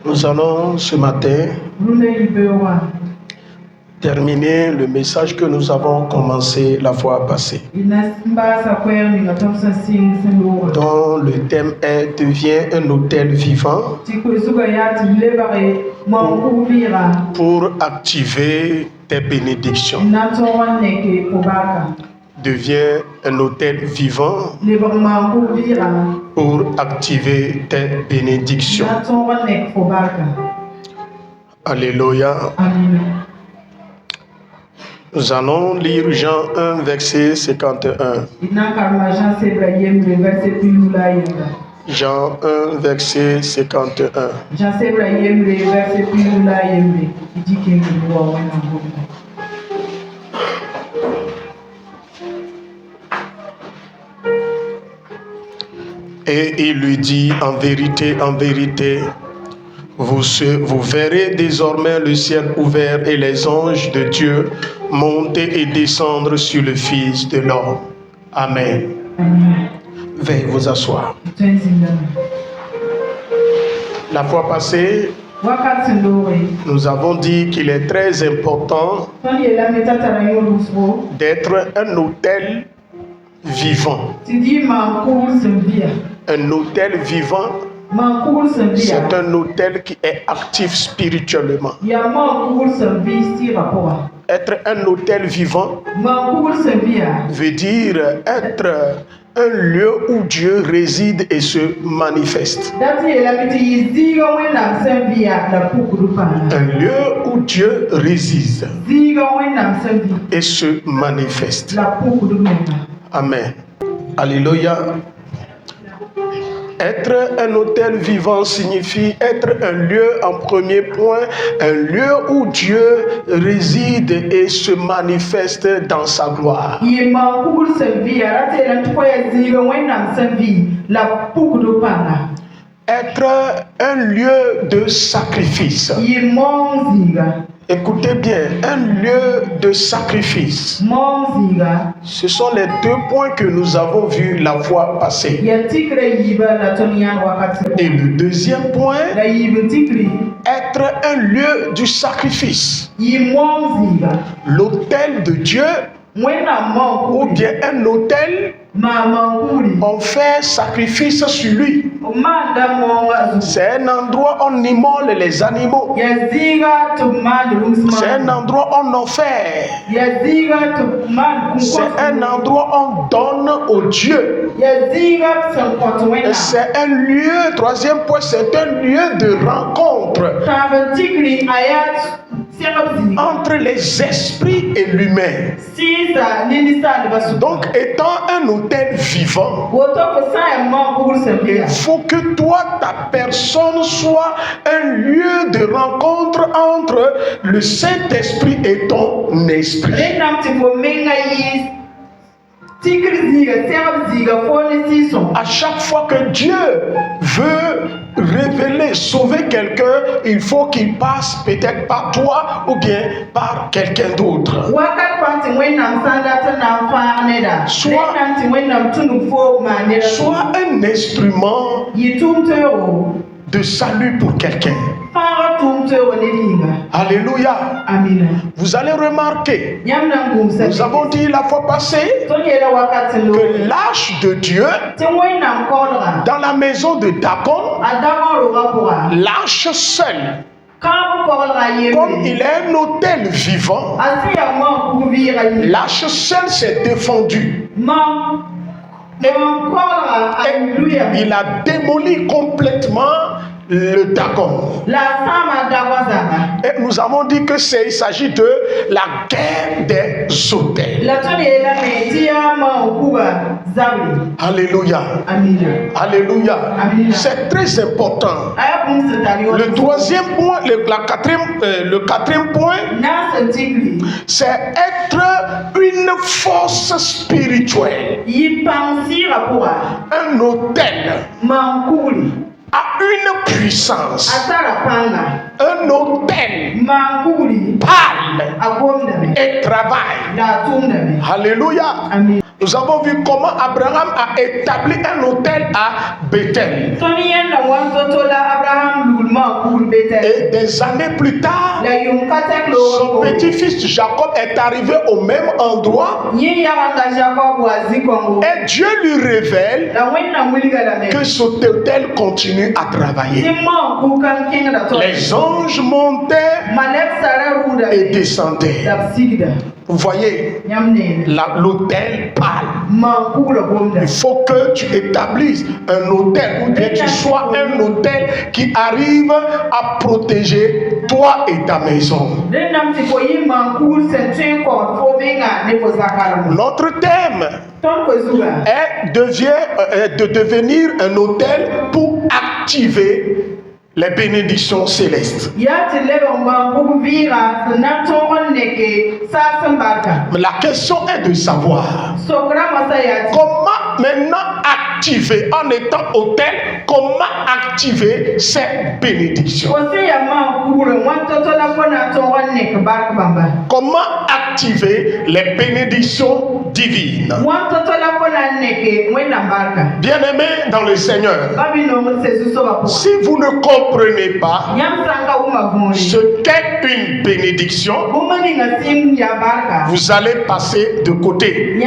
Nous allons ce matin terminer le message que nous avons commencé la fois passée, dont le thème est « Deviens un autel vivant » pour activer tes bénédictions. Deviens un autel vivant pour activer tes bénédictions. Alléluia. Nous allons lire Jean 1, verset 51. Jean 1, verset 51. Et il lui dit, en vérité, vous verrez désormais le ciel ouvert et les anges de Dieu monter et descendre sur le Fils de l'homme. Amen. Veuillez vous asseoir. La fois passée, nous avons dit qu'il est très important d'être un autel vivant. Un autel vivant, c'est un autel qui est actif spirituellement. Être un autel vivant veut dire être un lieu où Dieu réside et se manifeste. Un lieu où Dieu réside et se manifeste. Amen. Alléluia. Être un autel vivant signifie être un lieu, en premier point, un lieu où Dieu réside et se manifeste dans sa gloire. Être un lieu de sacrifice. Écoutez bien, un lieu de sacrifice. Ce sont les deux points que nous avons vus la fois passée. Et le deuxième point, être un lieu du sacrifice. L'autel de Dieu, ou bien un autel, on fait sacrifice sur lui. C'est un endroit où on immole les animaux. C'est un endroit où on offre. C'est un endroit où on donne au Dieu. Et c'est un lieu, troisième point, c'est un lieu de rencontre entre les esprits et l'humain. Donc, étant un autel vivant, il faut que toi, ta personne soit un lieu de rencontre entre le Saint-Esprit et ton esprit. À chaque fois que Dieu veut révéler, sauver quelqu'un, il faut qu'il passe peut-être par toi ou bien par quelqu'un d'autre. Soit un instrument de salut pour quelqu'un. Alléluia. Vous allez remarquer, nous avons dit la fois passée que l'âge de Dieu dans la maison de Dagon, l'âge seul, comme il est un autel vivant, l'âge seul s'est défendu. Il a démoli complètement le Dagon. Et nous avons dit que il s'agit de la guerre des autels. Alléluia. Alléluia. C'est très important. Le troisième point, le quatrième point, c'est être une force spirituelle. Un autel a une puissance. Un autel parle et travaille. Alléluia. Nous avons vu comment Abraham a établi un autel à Bethel. Et des années plus tard, son petit-fils Jacob est arrivé au même endroit. Et Dieu lui révèle que cet autel continue à travailler. Les anges montaient et descendaient. Vous voyez, l'autel parle. Il faut que tu établisses un autel, ou bien tu sois un autel qui arrive à protéger toi et ta maison. Notre thème est de devenir un autel pour activer les bénédictions célestes. Mais la question est de savoir comment maintenant activer, en étant autel, comment activer ces bénédictions. Comment activer les bénédictions divines. Bien-aimés dans le Seigneur, si vous ne comprenez pas ce qu'est une bénédiction, vous allez passer de côté.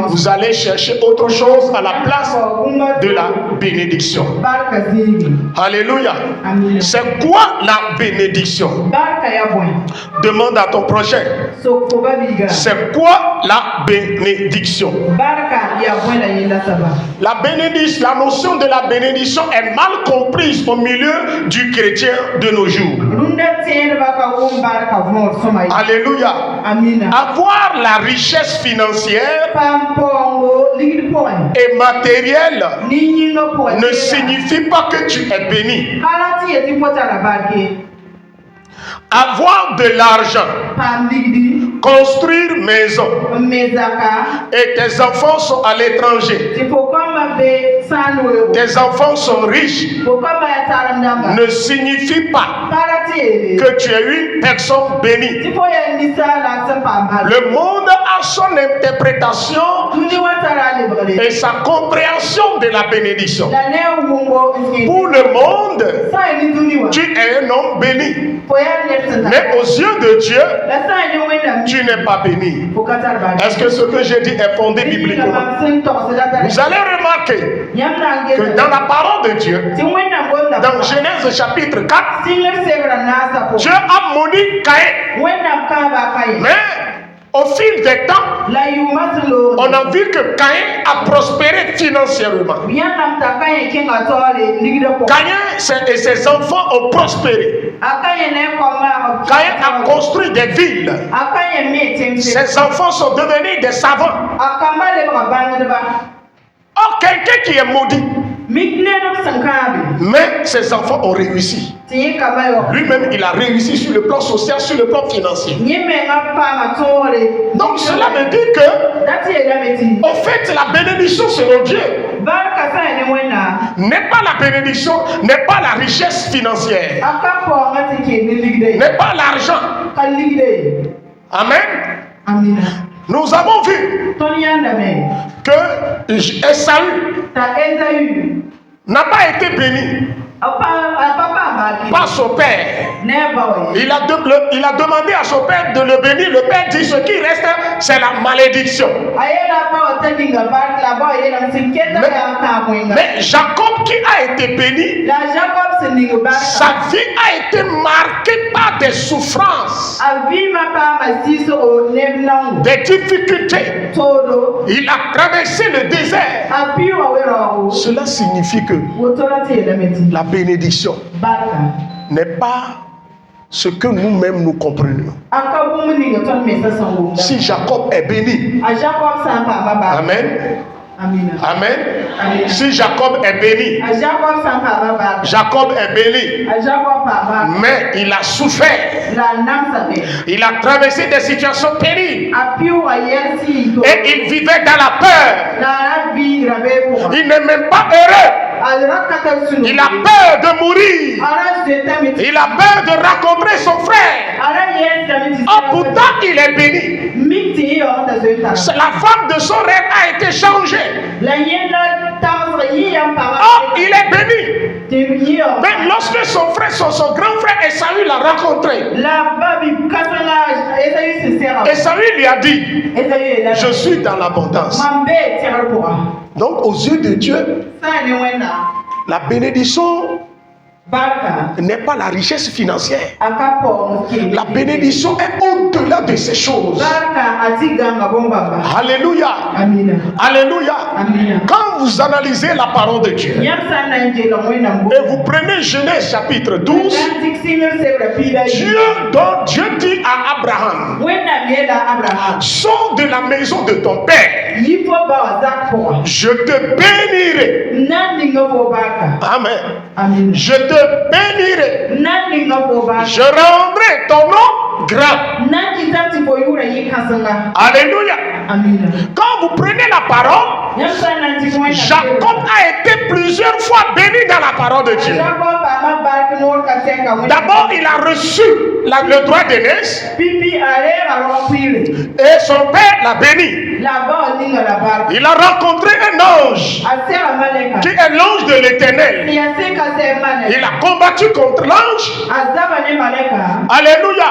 Vous allez chercher autre chose à la place de la bénédiction. Alléluia. C'est quoi la bénédiction? Demande à ton prochain. C'est quoi la bénédiction? La bénédiction, la notion de la bénédiction est mal comprise au milieu du chrétien de nos jours. Alléluia. Avoir la richesse financière et matérielle ne signifie pas que tu es béni. Avoir de l'argent, construire maison, et tes enfants sont à l'étranger, tes enfants sont riches, ne signifie pas que tu es une personne bénie. Le monde a son interprétation et sa compréhension de la bénédiction. Pour le monde, tu es un homme béni. Mais aux yeux de Dieu, tu n'es pas béni. Est-ce que ce que j'ai dit est fondé bibliquement? Vous allez remarquer que dans la parole de Dieu, dans Genèse chapitre 4, Dieu a maudit Caïn. Mais au fil des temps, on a vu que Caïn a prospéré financièrement. Caïn et ses enfants ont prospéré. Caïn a construit des villes. Ses enfants sont devenus des savants. Or, quelqu'un qui est maudit, mais ses enfants ont réussi. Lui-même, il a réussi sur le plan social, sur le plan financier. Donc cela me dit que, au fait, la bénédiction selon Dieu n'est pas la bénédiction, n'est pas la richesse financière, n'est pas l'argent. Amen. Nous avons vu que Esaü n'a pas été béni par son père. Il a demandé à son père de le bénir. Le père dit: ce qui reste, c'est la malédiction. Mais Jacob, qui a été béni, sa vie a été marquée par des souffrances, des difficultés. Il a traversé le désert. Cela signifie que la bénédiction n'est pas ce que nous-mêmes nous comprenons. Si Jacob est béni, Amen. Amen. Amen. Si Jacob est béni, Jacob est béni, mais il a souffert. Il a traversé des situations pénibles. Et il vivait dans la peur. Il n'est même pas heureux. Il a peur de mourir. Il a peur de rencontrer son frère. Oh, pourtant il est béni. La femme de son rêve a été changée. Oh, il est béni. Mais lorsque son grand frère Esaü l'a rencontré, Esaü lui a dit, je suis dans l'abondance. Donc aux yeux de Dieu, la bénédiction n'est pas la richesse financière. La bénédiction est au-delà de ces choses. Alléluia. Alléluia. Quand vous analysez la parole de Dieu et vous prenez Genèse chapitre 12, Dieu dit à Abraham, sors de la maison de ton père, je te bénirai. Amen. Je te bénirai. Je rendrai ton nom grand. Alléluia. Quand vous prenez la parole, Jacob a été plusieurs fois béni dans la parole de Dieu. D'abord, il a reçu le droit d'aînesse et son père l'a béni. Il a rencontré un ange qui est l'ange de l'Éternel. Il a combattu contre l'ange. Alléluia.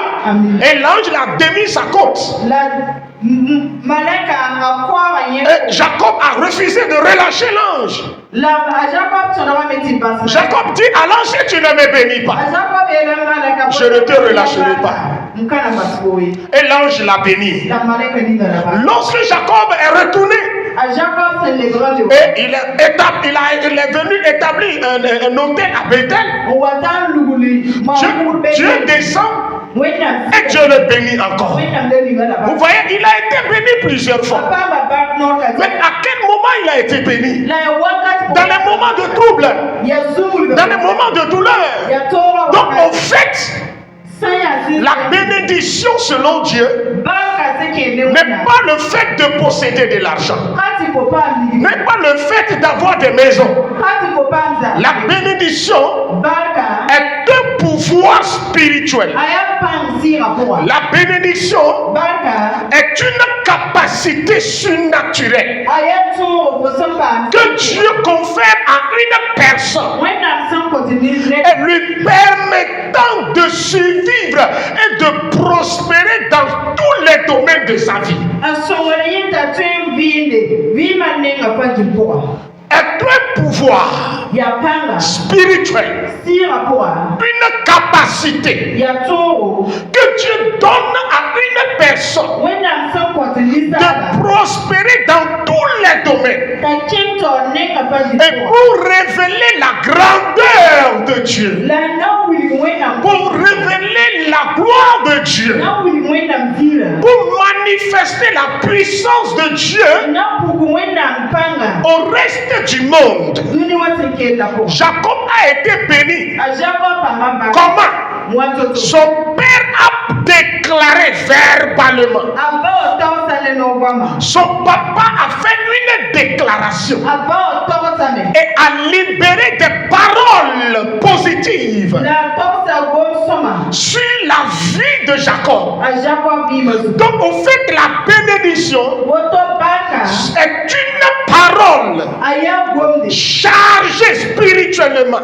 Et l'ange l'a démis sa côte. Et Jacob a refusé de relâcher l'ange. Jacob dit à l'ange, si tu ne me bénis pas, je ne te relâcherai pas. Et l'ange l'a béni. Lorsque Jacob est retourné, et il est venu établir un hôtel à Bethel, Dieu descend et Dieu le bénit encore. Vous voyez, il a été béni plusieurs fois. Mais à quel moment il a été béni? Dans les moments de trouble, dans les moments de douleur. Donc en fait, la bénédiction selon Dieu n'est pas le fait de posséder de l'argent, n'est pas le fait d'avoir des maisons. La bénédiction est un pouvoir spirituel. La bénédiction est une capacité surnaturelle que Dieu confère à une personne et lui permettant de survivre et de prospérer dans tous les domaines de sa vie. Est un pouvoir spirituel, une capacité que Dieu donne à une personne de prospérer dans tous les domaines et pour révéler la grandeur de Dieu, pour révéler la gloire de Dieu, pour manifester la puissance de Dieu au reste du monde. Jacob a été béni. Comment? Son père a déclaré verbalement. Son papa a fait une déclaration et a libéré des paroles positives sur la vie de Jacob. Donc au fait, la bénédiction est une parole chargée spirituellement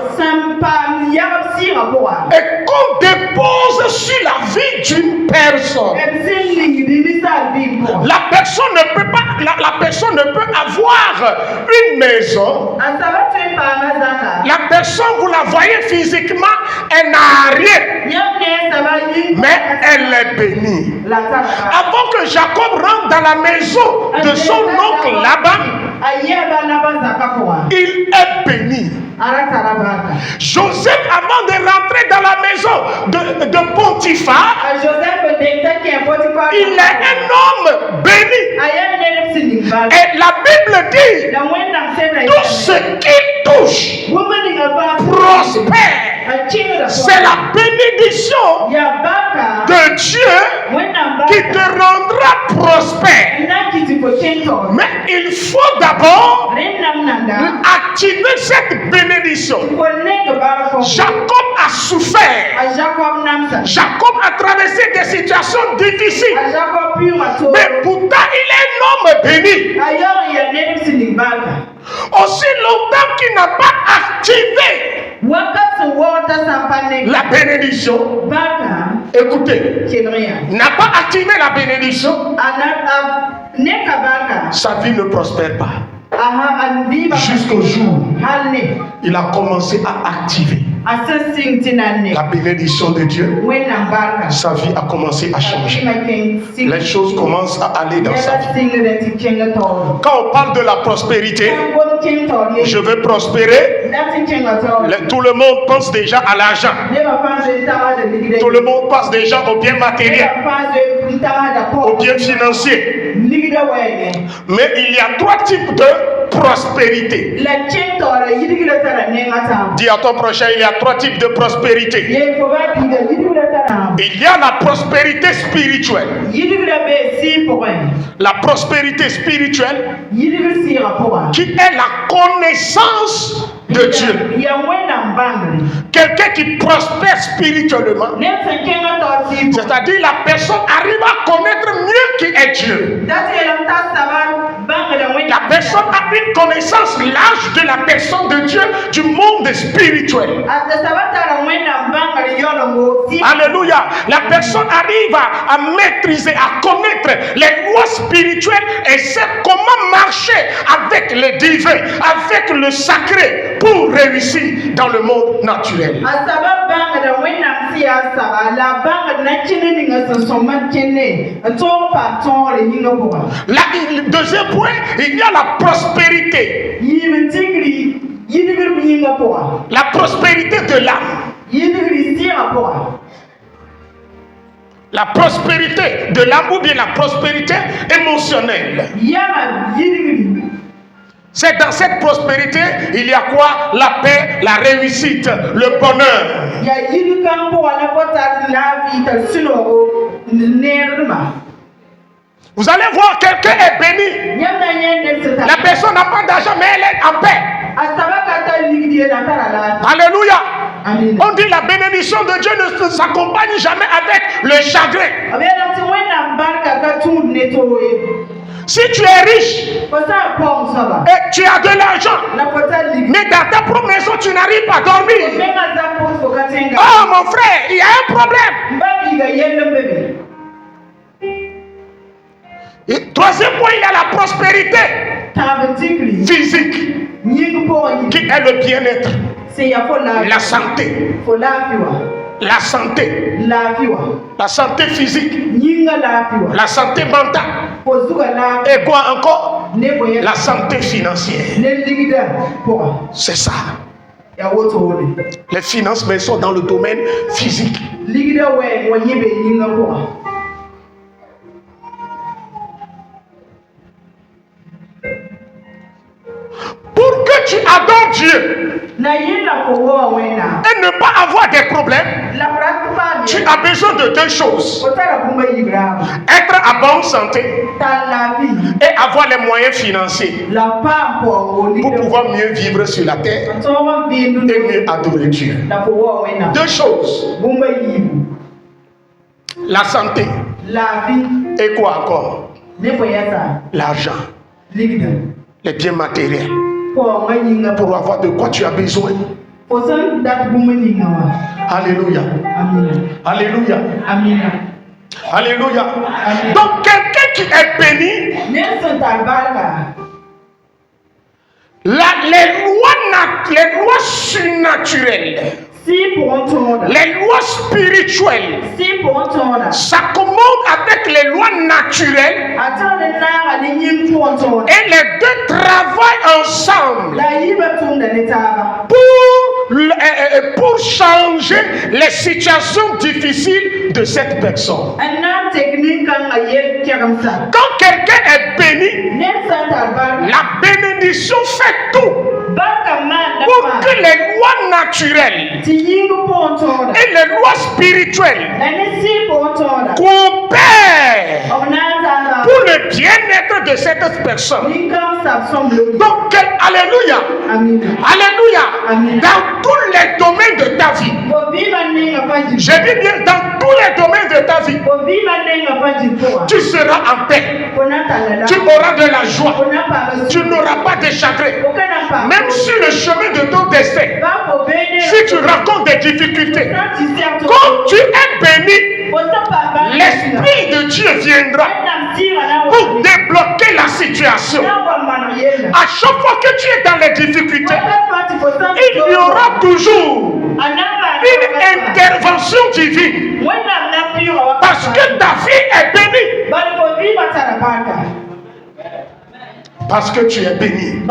et qu'on dépose sur la vie d'une personne. La personne ne peut avoir une maison. La personne, vous la voyez physiquement, elle n'a rien, mais elle est bénie. Avant que Jacob rentre dans la maison de son oncle Laban, il est béni. Joseph, avant de rentrer dans la maison de Potiphar, il est un homme béni. Et la Bible dit, tout ce qu'il touche prospère. C'est la bénédiction de Dieu qui te rendra prospère. Mais il faut d'abord activer cette bénédiction. Jacob a souffert. Jacob a traversé des situations difficiles. Mais pourtant, il est un homme béni. Aussi longtemps qu'il n'a pas activé La bénédiction, écoutez, n'a pas activé la bénédiction, sa vie ne prospère pas. Jusqu'au jour, il a commencé à activer la bénédiction de Dieu. Sa vie a commencé à changer. Les choses commencent à aller dans sa vie. Quand on parle de la prospérité, je veux prospérer. Tout le monde pense déjà à l'argent. Tout le monde pense déjà aux biens matériels, aux biens financiers. Mais il y a trois types de prospérité. Dis à ton prochain, il y a trois types de prospérité. Il y a la prospérité spirituelle. La prospérité spirituelle qui est la connaissance de Dieu. Quelqu'un qui prospère spirituellement, c'est-à-dire la personne arrive à connaître mieux qui est Dieu. La personne a une connaissance large de la personne de Dieu, du monde spirituel. Alléluia. La personne arrive à maîtriser, à connaître les lois spirituelles et sait comment marcher avec les divins, avec le sacré pour réussir dans le monde naturel. Le deuxième point, il y a la prospérité. La prospérité de l'âme. La prospérité de l'âme ou bien la prospérité émotionnelle. C'est dans cette prospérité, il y a quoi? La paix, la réussite, le bonheur. Vous allez voir, quelqu'un est béni. La personne n'a pas d'argent, mais elle est en paix. Alléluia. On dit la bénédiction de Dieu ne s'accompagne jamais avec le chagrin. Si tu es riche et tu as de l'argent, mais dans ta propre maison tu n'arrives pas à dormir. Oh mon frère, il y a un problème. Et troisième point, il y a la prospérité physique, qui est le bien-être, la santé. La santé, la santé physique, la santé mentale, et quoi encore? La santé financière. C'est ça. Les finances, mais sont dans le domaine physique. Pour que tu adores Dieu et ne pas avoir des problèmes, tu as besoin de deux choses: être à bonne santé et avoir les moyens financiers pour pouvoir mieux vivre sur la terre et mieux adorer Dieu. Deux choses: la santé et quoi encore? L'argent, les biens matériels. Pour avoir de quoi tu as besoin. Alléluia. Alléluia. Alléluia. Donc quelqu'un qui est béni, les lois surnaturelles, les lois spirituelles s'accommodent avec les lois naturelles et les deux travaillent ensemble pour changer les situations difficiles de cette personne. Quand quelqu'un est béni, la bénédiction fait tout pour que les lois naturelles et les lois spirituelles coopèrent pour le bien-être de cette personne. Donc, alléluia, alléluia, dans tous les domaines de ta vie, je dis bien dans tous les domaines de ta vie, tu seras en paix. Tu auras de la joie. Tu n'auras pas de chagrin. Même sur le chemin de ton destin, si tu rencontres des difficultés, comme tu es béni, l'Esprit de Dieu viendra pour débloquer la situation. À chaque fois que tu es dans les difficultés, il y aura toujours une intervention divine. Parce que ta vie est bénie. Parce que tu es béni.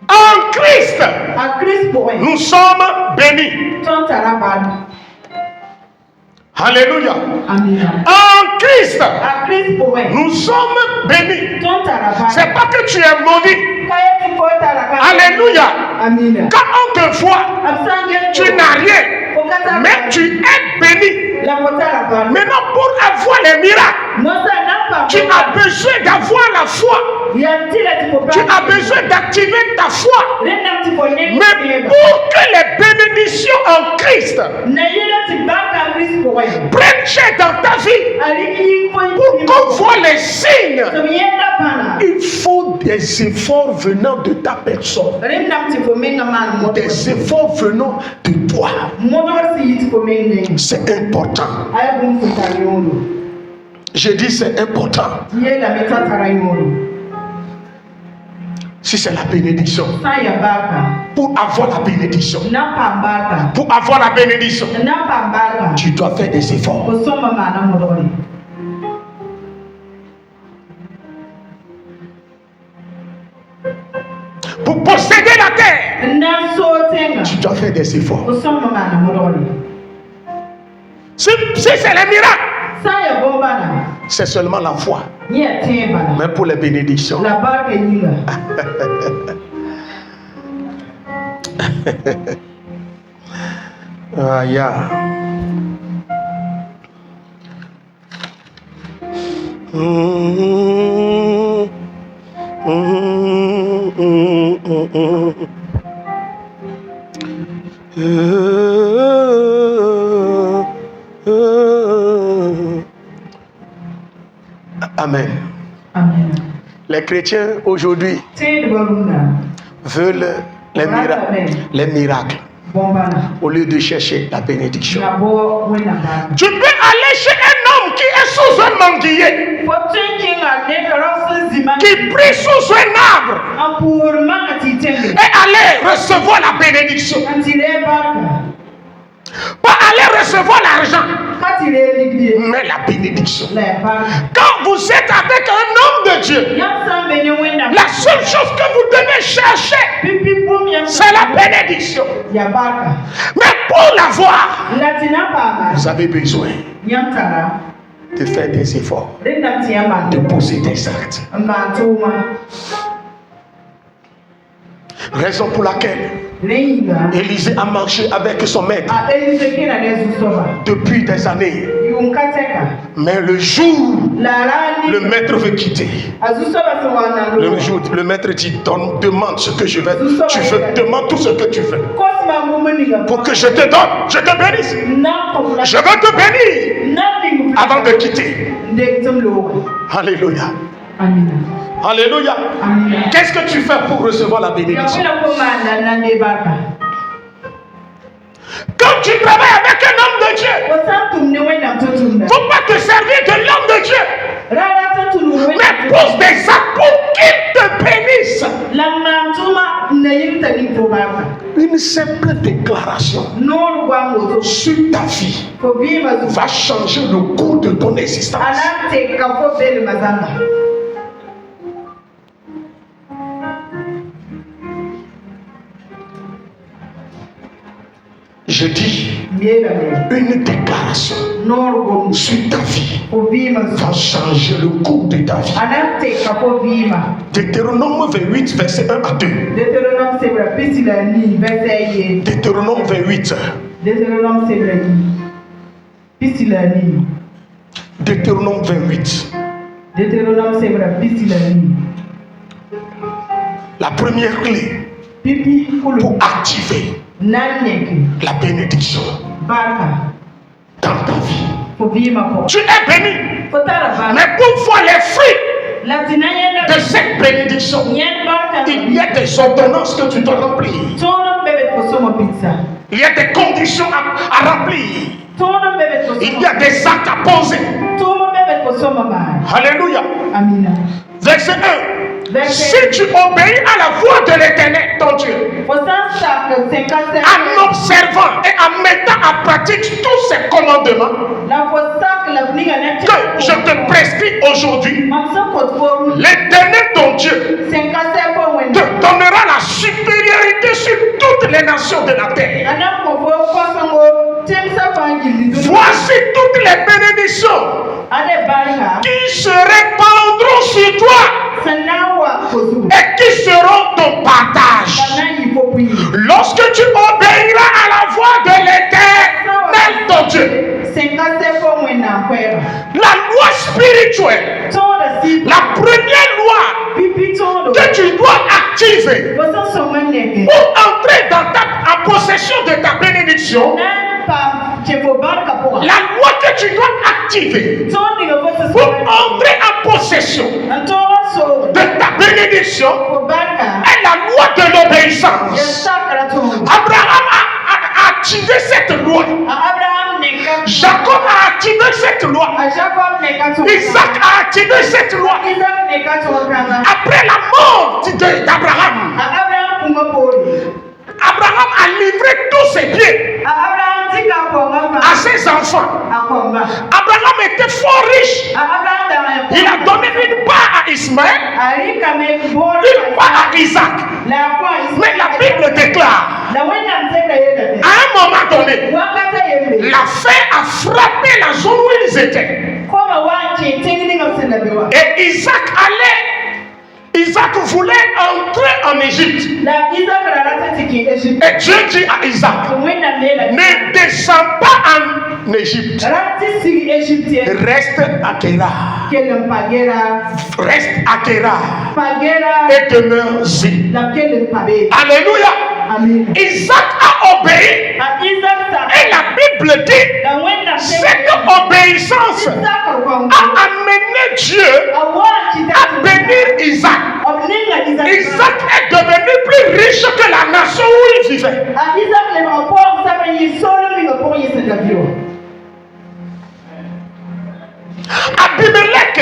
En Christ, nous sommes bénis. Alléluia. En Christ, nous sommes bénis. C'est pas que tu es maudit. Alléluia. Quand on te voit, tu n'as rien, mais tu es béni. Maintenant, pour avoir les miracles, tu as besoin d'avoir la foi. Tu as besoin d'activer ta foi. Mais pour que les bénédictions en Christ prennent chair dans ta vie, pour qu'on voit les signes, il faut des efforts venant de ta personne. Des efforts venant de toi. C'est important. Je dis c'est important. Si c'est la bénédiction, pour avoir la bénédiction, tu dois faire des efforts. Pour posséder la terre, tu dois faire des efforts. Si c'est les miracles, c'est seulement la foi. Mais pour les bénédictions, Amen. Amen. Les chrétiens aujourd'hui veulent les miracles au lieu de chercher la bénédiction. Tu peux aller chez un homme qui est sous un manguier, qui prie sous un arbre, et aller recevoir la bénédiction. Pas aller recevoir l'argent, mais la bénédiction. Quand vous êtes avec un homme de Dieu, la seule chose que vous devez chercher, c'est la bénédiction. Mais pour l'avoir, vous avez besoin de faire des efforts, de poser des actes. Raison pour laquelle Élisée a marché avec son maître depuis des années. Mais le jour le maître veut quitter, le maître dit demande ce que je veux. Tu veux, demande tout ce que tu veux pour que je te donne, je te bénisse. Je veux te bénir avant de quitter. Alléluia. Amen. Alléluia. Qu'est-ce que tu fais pour recevoir la bénédiction? Quand tu travailles avec un homme de Dieu, il ne faut pas te servir de l'homme de Dieu, mais pose des actes pour qu'il te bénisse. Une simple déclaration sur ta vie va changer le cours de ton existence. Je dis, une déclaration sur ta vie va changer le cours de ta vie. Deutéronome 28, verset 1 à 2. Deutéronome 28. Deutéronome 28. La première clé pour activer la bénédiction dans ta vie. Tu es béni. Mais pour voir les fruits de cette bénédiction, il y a des ordonnances que tu dois remplir. Il y a des conditions à remplir. Il y a des actes à poser. Alléluia. Verset 1. Si tu obéis à la voix de l'Éternel, ton Dieu, en observant et en mettant en pratique tous ces commandements que je te prescris aujourd'hui, l'Éternel, ton Dieu, te donnera la supériorité sur toutes les nations de la terre. Voici toutes les bénédictions qui se répandront sur toi et qui seront ton partage. Lorsque tu obéiras à la voix de l'Éternel, ton Dieu, la loi spirituelle, la première loi que tu dois activer pour entrer en possession de ta bénédiction, la loi que tu dois activer pour entrer en possession de ta bénédiction est la loi de l'obéissance. Abraham a activé cette loi. Jacob a activé cette loi. Isaac a activé cette loi. Après la mort d'Abraham, Abraham a livré tous ses biens à ses enfants. Abraham était fort riche. Il a donné une part à Ismaël, une part à Isaac. Mais la Bible déclare, à un moment donné, la faim a frappé la zone où ils étaient. Et Isaac voulait entrer en Égypte. Et Dieu dit à Isaac, ne descends pas en Égypte. Reste à Kérar. Reste à Kérar. Et demeure-y. Alléluia. Isaac a obéi. Et la Bible dit, cette obéissance a amené Dieu à bénir Isaac. Isaac est devenu plus riche que la nation où il vivait. Abimelech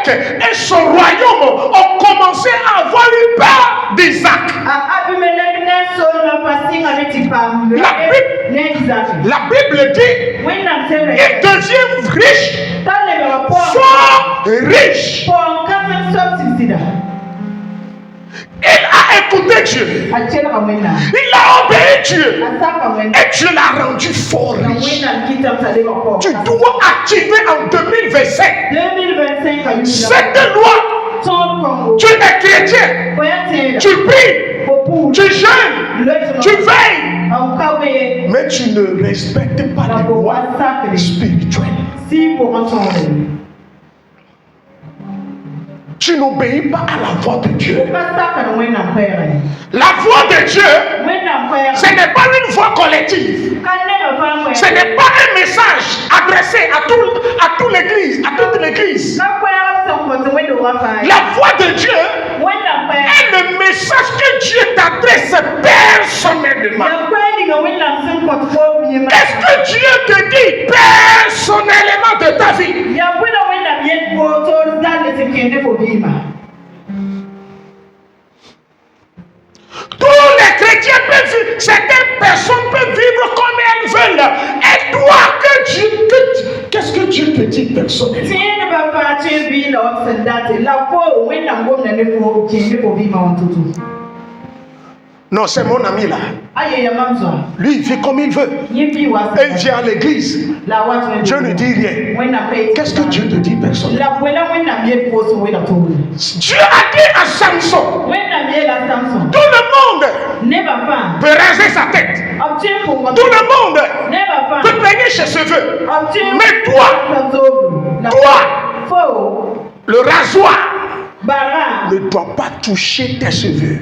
et son royaume ont commencé à avoir eu peur d'Isaac. La Bible dit il devient riche, fort riche. Il a écouté Dieu. Il a obéi Dieu. Et Dieu l'a rendu fort riche. Tu dois activer en 2025 cette loi. Tu es chrétien. Tu pries. Tu jeûnes. Tu veilles. Mais tu ne respectes pas les lois spirituelles. Tu n'obéis pas à la voix de Dieu. La voix de Dieu, ce n'est pas une voix collective. Ce n'est pas un message adressé à toute l'église, à toute l'église. La voix de Dieu est le message que Dieu t'adresse personnellement. Est-ce que Dieu te dit personnellement de ta vie? Tous les chrétiens peuvent vivre, certaines personnes peuvent vivre comme elles veulent. Et toi, qu'est-ce que Dieu te dit personnellement? Non, c'est mon ami là. Lui, il fait comme il veut. Et il vient à l'église. Dieu ne dit rien. Qu'est-ce que Dieu te dit personnellement? Dieu a dit à Samson, tout le monde peut raser sa tête. Tout le monde peut peigner ses cheveux. Mais toi, le rasoir, ne doit pas toucher tes cheveux.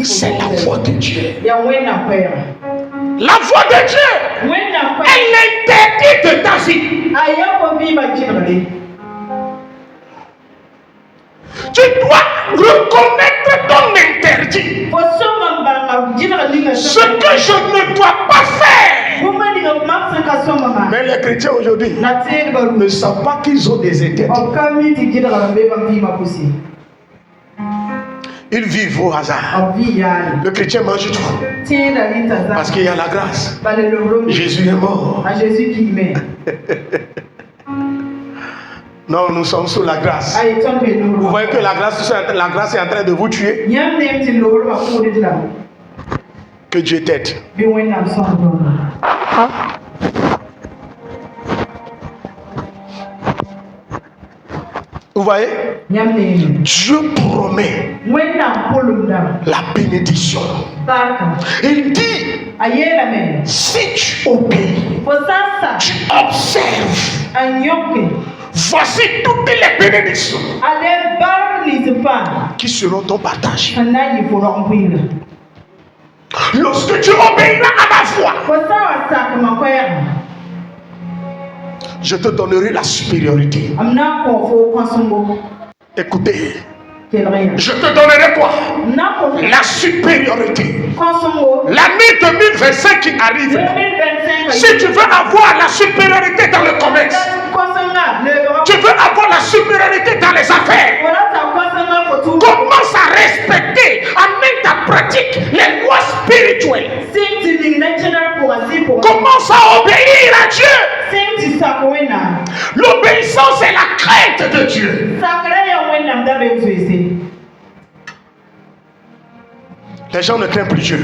C'est la voix de Dieu. La voix de Dieu, elle interdit de ta vie. Tu dois reconnaître ton interdit. Ce que je ne dois pas faire. Mais les chrétiens aujourd'hui ne savent pas qu'ils ont des interdits. Ils vivent au hasard. Le chrétien mange tout. Parce qu'il y a la grâce. Jésus est mort. Non, nous sommes sous la grâce. Vous voyez que la grâce est en train de vous tuer. Que Dieu t'aide. Vous voyez? Dieu promet la bénédiction. Il dit, si tu obéis, tu observes, voici toutes les bénédictions qui seront ton partage. Lorsque tu obéiras à ma voix, je te donnerai la supériorité. Écoutez, je te donnerai quoi? La supériorité. L'année 2025 qui arrive, si tu veux avoir la supériorité dans le commerce, tu veux avoir la supériorité dans les affaires, commence à respecter, à mettre en pratique les lois spirituelles. Commence à obéir à Dieu. L'obéissance est la crainte de Dieu. Les gens ne craignent plus Dieu.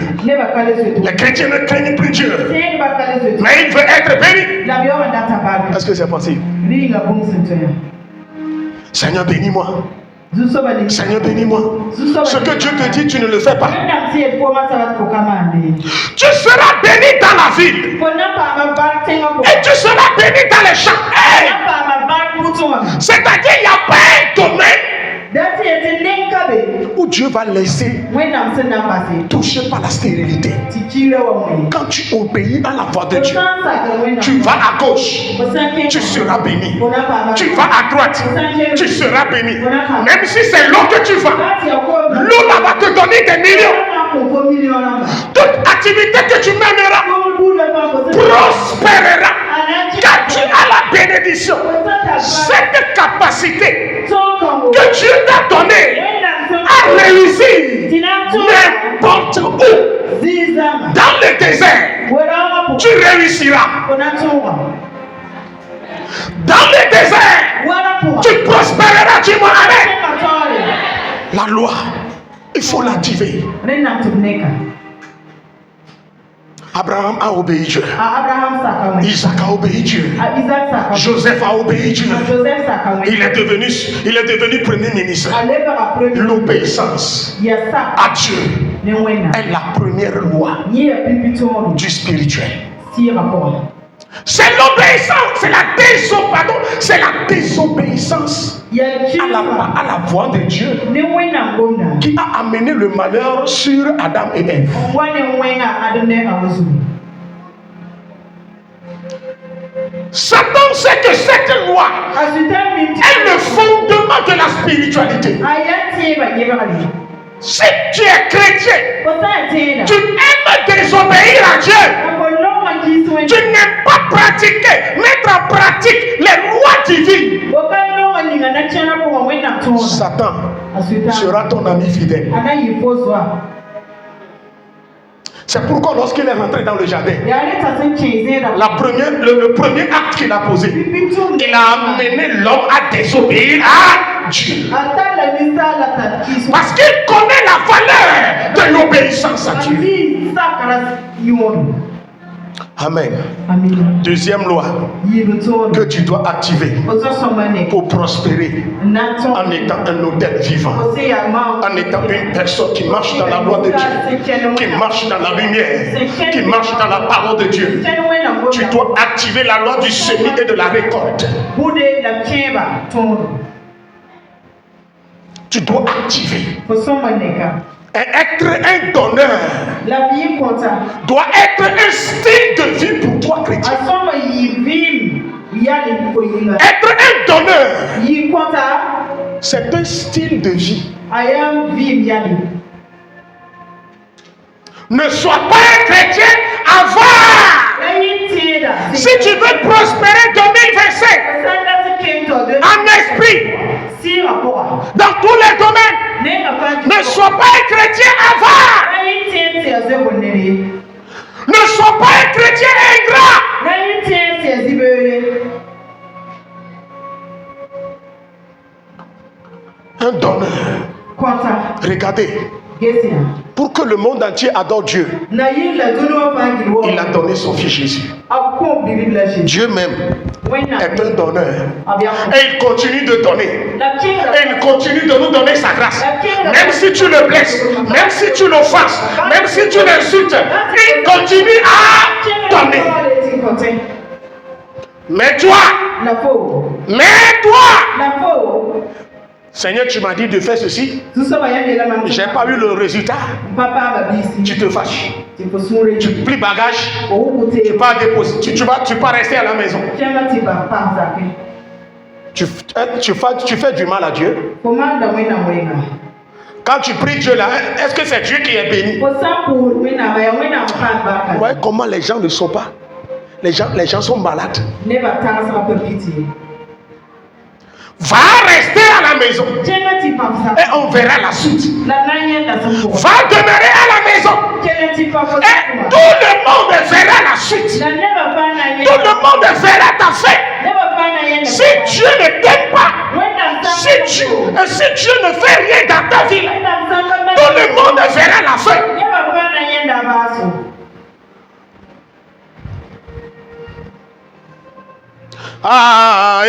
Les chrétiens ne craignent plus Dieu. Mais il veut être béni. Est-ce que c'est possible? Seigneur, bénis-moi. Seigneur, bénis-moi. Ce que Dieu te dit, tu ne le fais pas. Tu seras béni dans la ville. Et tu seras béni dans les champs. Hey! C'est-à-dire, il n'y a pas un domaine où Dieu va laisser toucher par la stérilité. Quand tu obéis à la voix de Dieu, tu vas à gauche, tu seras béni. Tu vas à droite, tu seras béni. Même si c'est l'eau que tu vas, l'eau là va te donner des millions. Toute activité que tu mèneras prospérera, car tu as la bénédiction. Cette capacité que Dieu t'a donnée à réussir n'importe où, dans le désert, tu réussiras. Dans le désert, tu prospéreras. Tu m'en arrêtes. La loi, il faut l'activer. Abraham a obéi Dieu. Isaac a obéi Dieu. Joseph a obéi Dieu. Il est devenu premier ministre. L'obéissance à Dieu est la première loi du spirituel. C'est l'obéissance, c'est la désobéissance à la voix de Dieu qui a amené le malheur sur Adam et Ève. Satan sait que cette loi est le fondement de la spiritualité. Si tu es chrétien, tu aimes désobéir à Dieu. Tu n'aimes pas pratiquer, mettre en pratique les lois divines. Satan sera ton ami fidèle. C'est pourquoi lorsqu'il est rentré dans le jardin, le premier acte qu'il a posé, il a amené l'homme à désobéir à Dieu. Parce qu'il connaît la valeur de l'obéissance à Dieu. Amen. Deuxième loi que tu dois activer pour prospérer en étant un autel vivant, en étant une personne qui marche dans la loi de Dieu, qui marche dans la lumière, qui marche dans la parole de Dieu. Tu dois activer la loi du semis et de la récolte. tu dois activer. Être un donneur doit être un style de vie pour toi, chrétien. Être un donneur, c'est un style de vie. Ne sois pas un chrétien avare. Si tu veux prospérer 2025 en esprit, dans tous les domaines, ne sois pas un chrétien avare. Ne sois pas un chrétien ingrat. Un donneur. Regardez. Pour que le monde entier adore Dieu, il a donné son fils Jésus. Dieu même est un donneur. Et il continue de donner. Et il continue de nous donner sa grâce. Même si tu le blesses, même si tu l'offenses, même si tu l'insultes, il continue à donner. Mais toi, Seigneur, tu m'as dit de faire ceci. Je n'ai pas eu le résultat. Tu te fâches. Tu plies bagage. Tu pars déposer. Tu vas rester à la maison. Tu fais du mal à Dieu. Quand tu pries Dieu là, est-ce que c'est Dieu qui est béni? Ouais, comment les gens ne sont pas? Les gens sont malades. Va rester à la maison et on verra la suite. Va demeurer à la maison et tout le monde verra la suite. Tout le monde verra ta fête. Si Dieu ne t'aime pas, si Dieu ne fait rien dans ta vie, tout le monde verra la fête. Ah,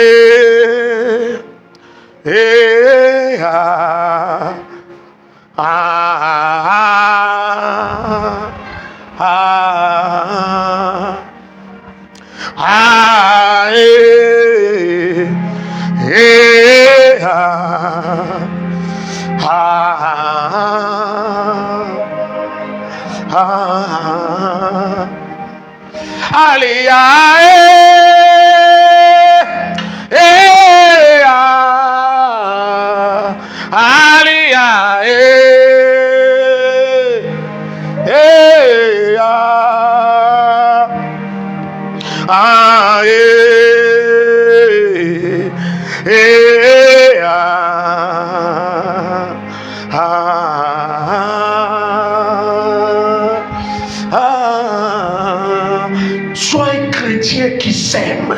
Sois un chrétien qui s'aime.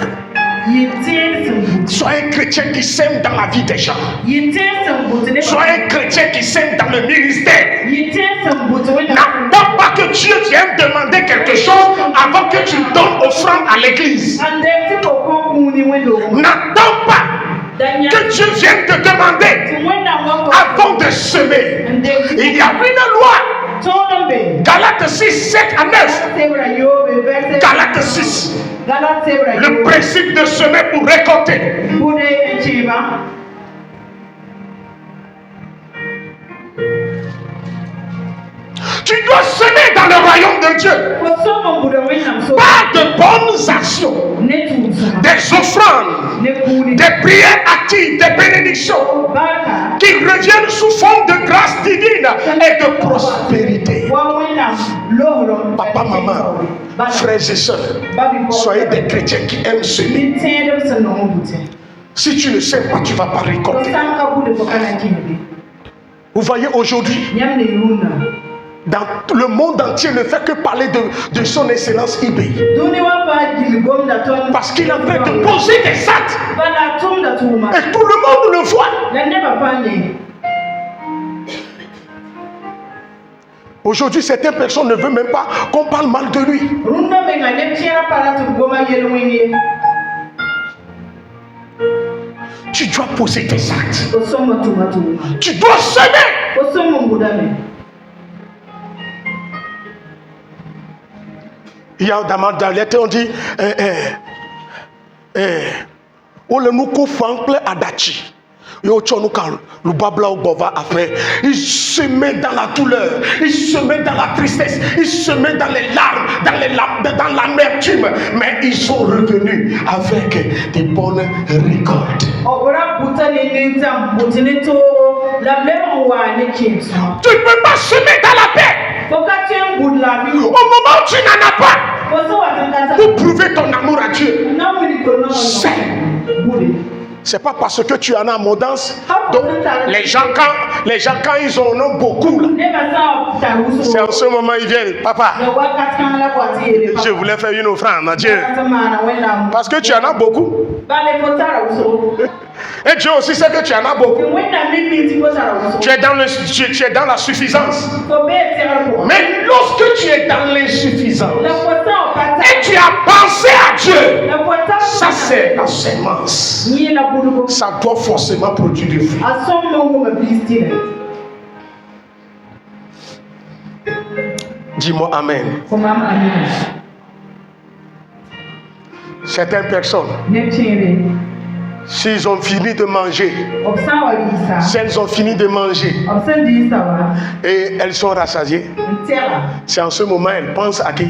Sois un chrétien qui s'aime dans la vie des gens. Sois un chrétien qui s'aime dans le ministère. N'attends pas que Dieu vienne demander quelque chose avant que tu donnes offrande à l'église. N'attends pas que Dieu vienne te demander avant de semer. Il y a une loi. Galates 6, 7 à 9. Galates 6. Le principe de semer pour récolter. Tu dois semer dans le royaume de Dieu par de bonnes actions, des offrandes, des prières actives, des bénédictions qui reviennent sous forme de grâce divine et de prospérité. Papa, maman, frères et sœurs, soyez des chrétiens qui aiment semer. Si tu ne sèmes pas, tu ne vas pas récolter. Vous voyez aujourd'hui, dans le monde entier ne fait que parler de son excellence eBay. Parce qu'il est en train de poser des actes. Et tout le monde le voit. Aujourd'hui, certaines personnes ne veulent même pas qu'on parle mal de lui. Tu dois poser tes actes. Tu dois semer. Il y a dans l'été, on dit Ole nuko fangle adachi. Après, il se met dans la douleur, il se met dans la tristesse, il se met dans les larmes, dans l'amertume, mais ils sont revenus avec des bonnes récoltes. Tu ne peux pas semer dans la paix au moment où tu n'en as pas pour prouver ton amour à Dieu. C'est pas parce que tu en as abondance. Donc, les gens quand ils en ont beaucoup là, c'est en ce moment ils viennent. Papa, je voulais faire une offrande à Dieu. Parce que tu en as beaucoup. Et Dieu aussi sait que tu en as beaucoup. Tu es dans la suffisance. Mais lorsque tu es dans l'insuffisance et tu as pensé à Dieu, ça c'est la sémence. Ça doit forcément produire des fruits. Dis-moi Amen. Certaines personnes, s'ils ont fini de manger, si elles ont fini de manger et elles sont rassasiées, c'est en ce moment elles pensent à qui?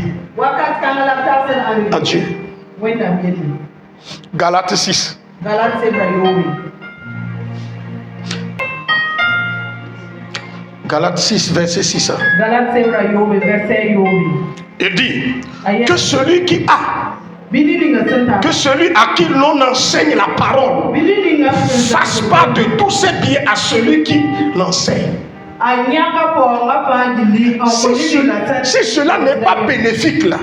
À Dieu. Galates 6. Galates 6, verset 6. Il dit que celui qui a, que celui à qui l'on enseigne la parole fasse part de tous ses biens à celui qui l'enseigne. Si cela n'est pas bénéfique là,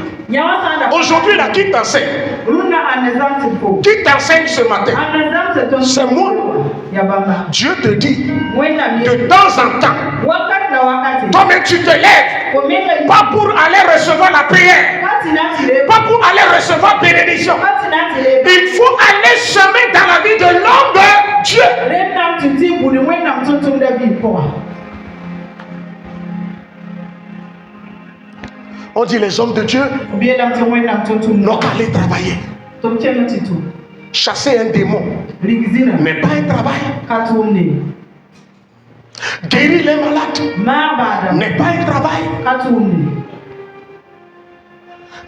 aujourd'hui là, qui t'enseigne? Qui t'enseigne ce matin? C'est moi. Dieu te dit de temps en temps, toi-même tu te lèves, pas pour aller recevoir la prière, pas pour aller recevoir bénédiction. Il faut aller semer dans la vie de l'homme de Dieu. On dit les hommes de Dieu n'ont qu'à aller travailler. Chasser un démon n'est pas un travail. Guérir les malades n'est pas un travail.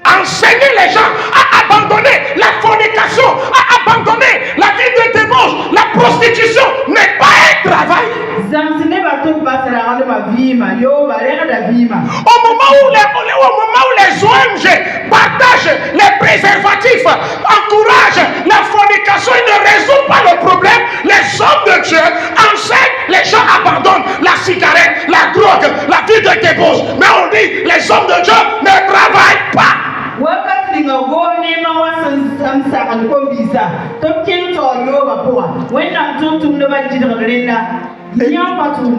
Enseigner les gens à abandonner la fornication, à abandonner la vie de débauche, la prostitution n'est pas un travail. Au moment où les ONG partagent les préservatifs, encouragent la fornication, ils ne résolvent pas le problème. Les hommes de Dieu enseignent, les gens abandonnent la cigarette, la drogue, la vie de débauche. Mais on dit, les hommes de Dieu ne travaillent pas.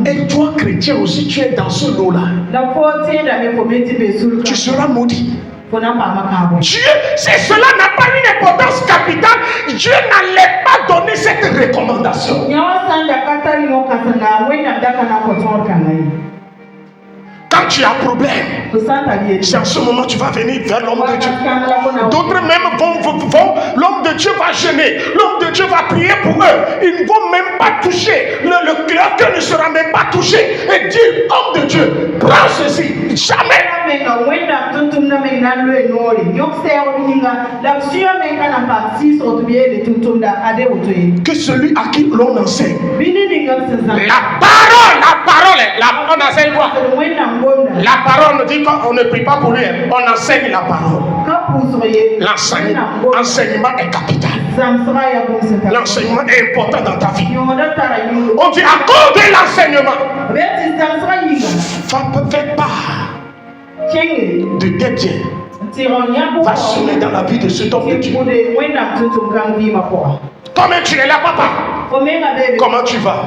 Et toi, chrétien aussi, tu es dans ce lot-là. Tu seras maudit. Dieu, si cela n'a pas une importance capitale, Dieu n'allait pas donner cette recommandation. Quand tu as un problème, c'est en ce moment que tu vas venir vers l'homme de Dieu. D'autres même vont, l'homme de Dieu va jeûner, l'homme de Dieu va prier pour eux. Ils ne vont même pas toucher, leur cœur ne sera même pas touché. Et dire, homme de Dieu, prends ceci. Jamais. Que celui à qui l'on enseigne la parole, on enseigne quoi? La parole ne dit qu'on ne prie pas pour lui, on enseigne la parole. L'enseignement est capital. L'enseignement est important dans ta vie. On dit à cause de l'enseignement, fais part de tes biens. Va sonner dans la vie de cet homme de Dieu. Comment tu es là, papa? Comment tu vas?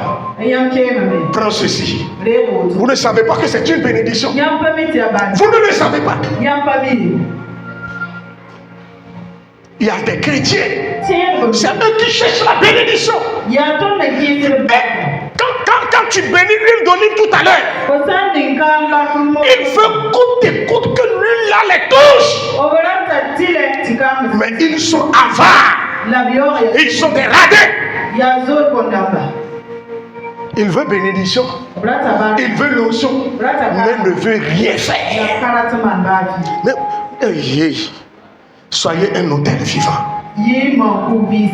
Prends ceci. Vous ne savez pas que c'est une bénédiction. Vous ne le savez pas. Il y a des chrétiens, c'est eux qui cherchent la bénédiction. Et quand tu bénis l'huile d'olive tout à l'heure, il veut coûte et coûte que l'huile là les touche. Mais ils sont avares. Ils sont des radins. Il veut bénédiction. Il veut l'onction. Mais ne veut rien faire. Mais, soyez un hôtel vivant.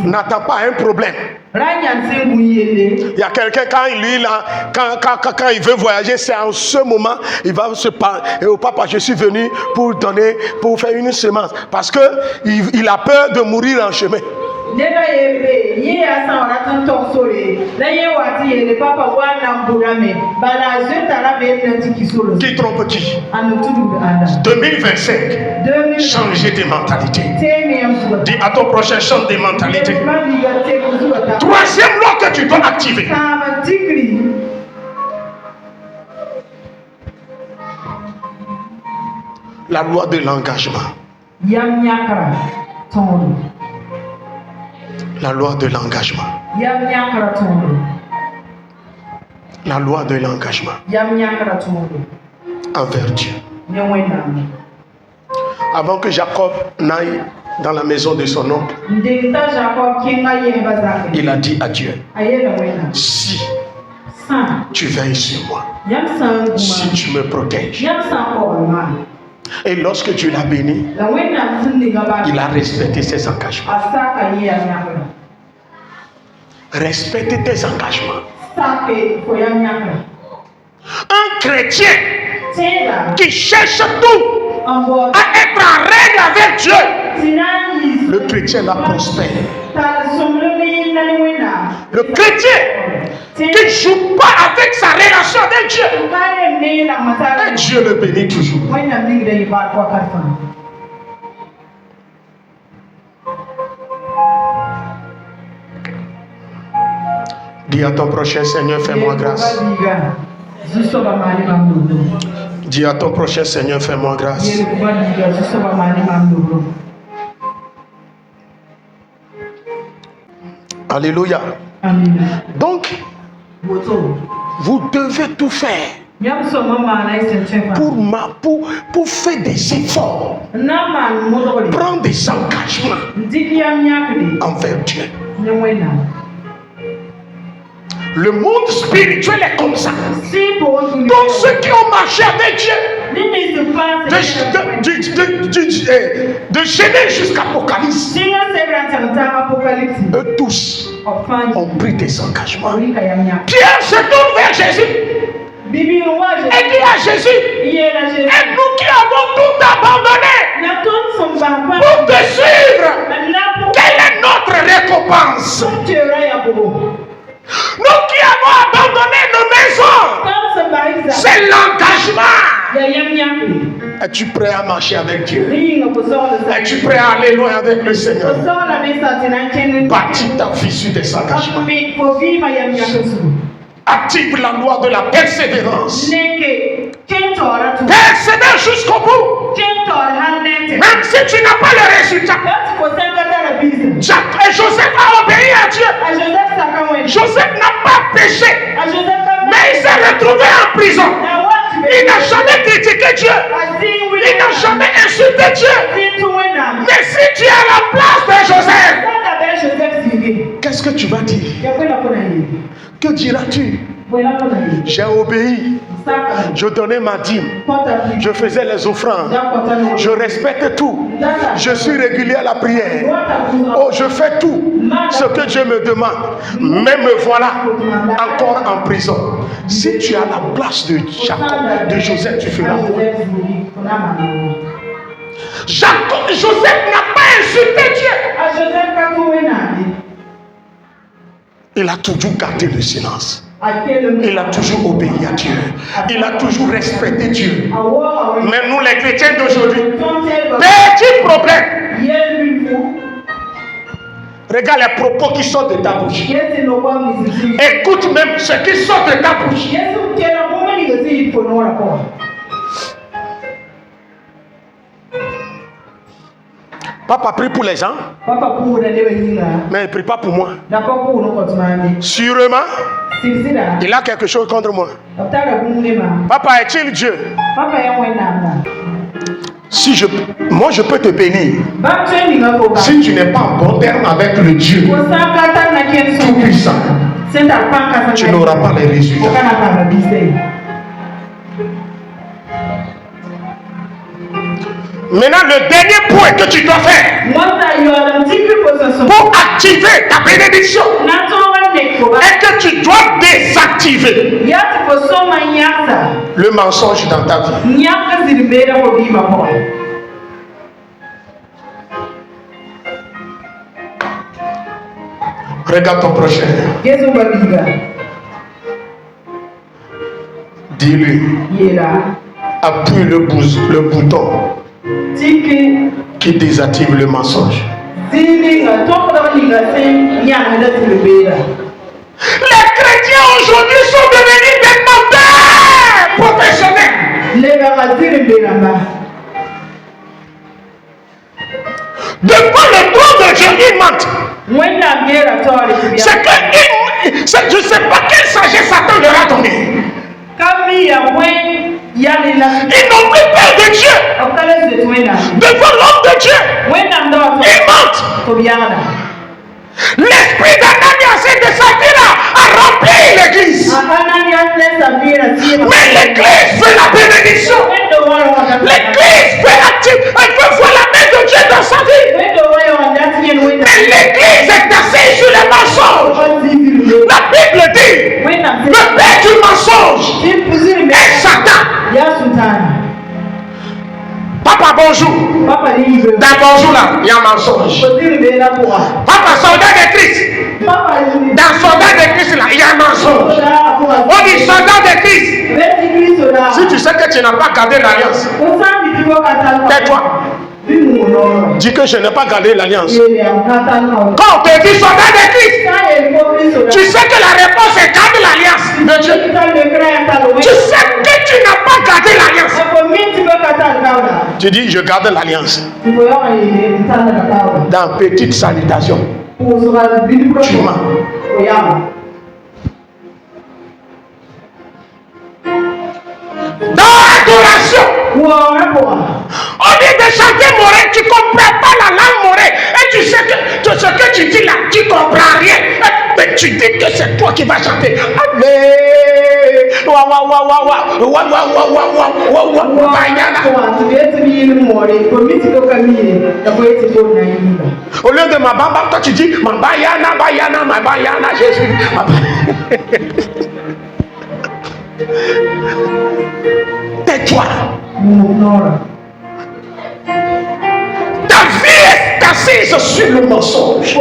N'attends pas un problème. Il y a quelqu'un quand il veut voyager, c'est en ce moment il va se parler. Et au papa, je suis venu pour faire une semence parce que il a peur de mourir en chemin. Qui trompe qui? 2025. Changer des mentalités. Dis à ton prochain, change des mentalités. Troisième loi que tu dois activer. La loi de l'engagement. La loi de l'engagement. La loi de l'engagement. Envers Dieu. Avant que Jacob n'aille dans la maison de son oncle, il a dit à Dieu, si tu veilles sur moi, si tu me protèges. Et lorsque Dieu l'a béni, il a respecté ses engagements. Respecte tes engagements. Un chrétien qui cherche tout à être en règle avec Dieu, le chrétien la prospère. Le chrétien qui ne joue pas avec sa relation avec Dieu, et Dieu le bénit toujours. Dis à ton prochain, Seigneur, fais-moi grâce. Dis à ton prochain, Seigneur, fais-moi grâce. Alléluia. Donc, vous devez tout faire pour faire des efforts, prendre des engagements envers Dieu. Le monde spirituel est comme ça. Donc ceux qui ont marché avec Dieu, de Genèse jusqu'à Apocalypse, eux tous ont pris des engagements. Pierre se tourne vers Jésus et dit à Jésus, et nous qui avons tout abandonné pour te suivre, quelle est notre récompense? Nous qui avons abandonné nos maisons, c'est l'engagement. Es-tu prêt à marcher avec Dieu? Es-tu prêt à aller loin avec le Seigneur? Bâtis ta vie sur des engagements. Active la loi de la persévérance. Persévère jusqu'au bout. Même si tu n'as pas le résultat. Et Joseph a obéi à Dieu. Joseph n'a pas péché. Mais il s'est retrouvé en prison. Il n'a jamais critiqué Dieu. Il n'a jamais insulté Dieu. Mais si tu es à la place de Joseph, qu'est-ce que tu vas dire? Que diras-tu? J'ai obéi. Je donnais ma dîme. Je faisais les offrandes. Je respecte tout. Je suis régulier à la prière. Oh, je fais tout ce que Dieu me demande. Mais me voilà encore en prison. Si tu es à la place de Jacob, de Joseph, tu feras quoi? Joseph n'a pas insulté Dieu. Il a toujours gardé le silence. Il a toujours obéi à Dieu. Il a toujours respecté Dieu. Mais nous les chrétiens d'aujourd'hui, petit problème. Regarde les propos qui sortent de ta bouche. Écoute même ce qui sort de ta bouche. Papa prie pour les gens, mais il ne prie pas pour moi. Sûrement, il a quelque chose contre moi. Papa est-il Dieu? Moi je peux te bénir. Si tu n'es pas en bon terme avec le Dieu Tout-Puissant, tu n'auras pas les résultats. Maintenant, le dernier point que tu dois faire pour activer ta bénédiction est que tu dois désactiver le mensonge dans ta vie. Regarde ton prochain. Dis-lui. Appuie le bouton qui désactive le mensonge. Les chrétiens aujourd'hui sont devenus des menteurs professionnels. Devant le trône de Dieu, ils mentent. C'est que je ne sais pas quelle sagesse Satan leur a donné. Ils n'ont plus peur de Dieu. Devant l'homme de Dieu, ils mentent. L'esprit d'Ananias et de Saphira a rempli l'église. Mais l'église fait la bénédiction. L'église fait active. Elle veut voir la main de Dieu dans sa vie. Mais l'église est assise sur les mensonges. La Bible dit le père du mensonge est Satan. Papa, bonjour. Dans bonjour là, il y a un mensonge. Papa, soldat de Christ. Dans soldat de Christ là, il y a un mensonge. On dit soldat de Christ. Si tu sais que tu n'as pas gardé l'alliance, tais-toi. Dis que je n'ai pas gardé l'alliance. Quand on te dit soldat de Christ, tu sais que la réponse est garde l'alliance de Dieu. Tu sais que tu n'as pas gardé l'alliance. Tu dis je garde l'alliance. Dans petite salutation, tu mens. Dans l'adoration, on dit de chanter moré, tu ne comprends pas la langue morée. Et tu sais que tout ce que tu dis là, tu ne comprends rien. Mais tu dis que c'est toi qui vas chanter. Au lieu de ma bamba, toi tu dis ma bayana, Jésus. Tais-toi. Ta vie est assise sur le mensonge.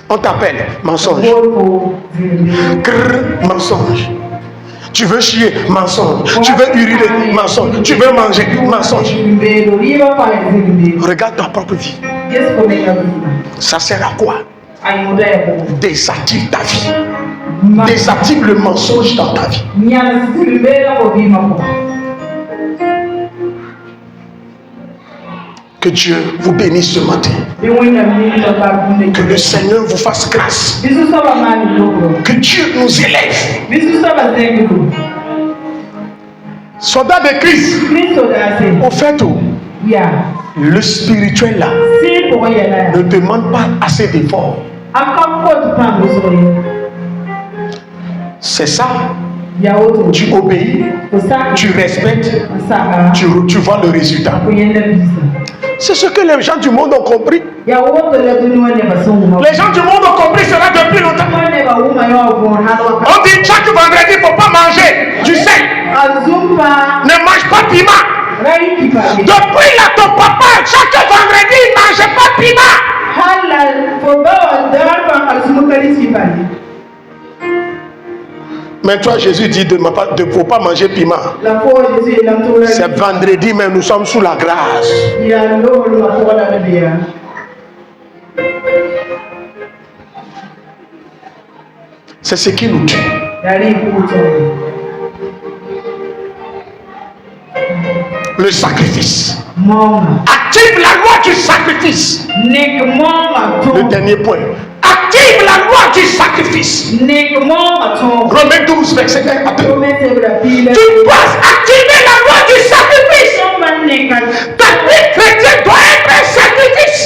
On t'appelle mensonge. Mensonge. Tu veux chier, mensonge. Tu veux uriner, mensonge. Tu veux manger, mensonge. Regarde ta propre vie. Ça sert à quoi? Désactive ta vie. Désactive le mensonge dans ta vie. Que Dieu vous bénisse ce matin. Que le Seigneur vous fasse grâce. Que Dieu nous élève. Soldat de Christ. Au fait, le spirituel là ne demande pas assez d'efforts. C'est ça. Tu obéis, tu respectes, tu vois le résultat. C'est ce que les gens du monde ont compris. Les gens du monde ont compris cela depuis longtemps. On dit chaque vendredi, il ne faut pas manger du sel. Ne mange pas de piment. Depuis là, ton papa, chaque vendredi, il ne mangeait pas de piment. Mais toi, Jésus dit de ne faut pas manger piment. C'est vendredi, mais nous sommes sous la grâce. C'est ce qui nous tue. Le sacrifice. Active la loi du sacrifice. Le dernier point. Active la loi du sacrifice. Romains 12, verset 1 à 2. Tu dois activer la loi du sacrifice. Ta vie chrétienne doit être un sacrifice.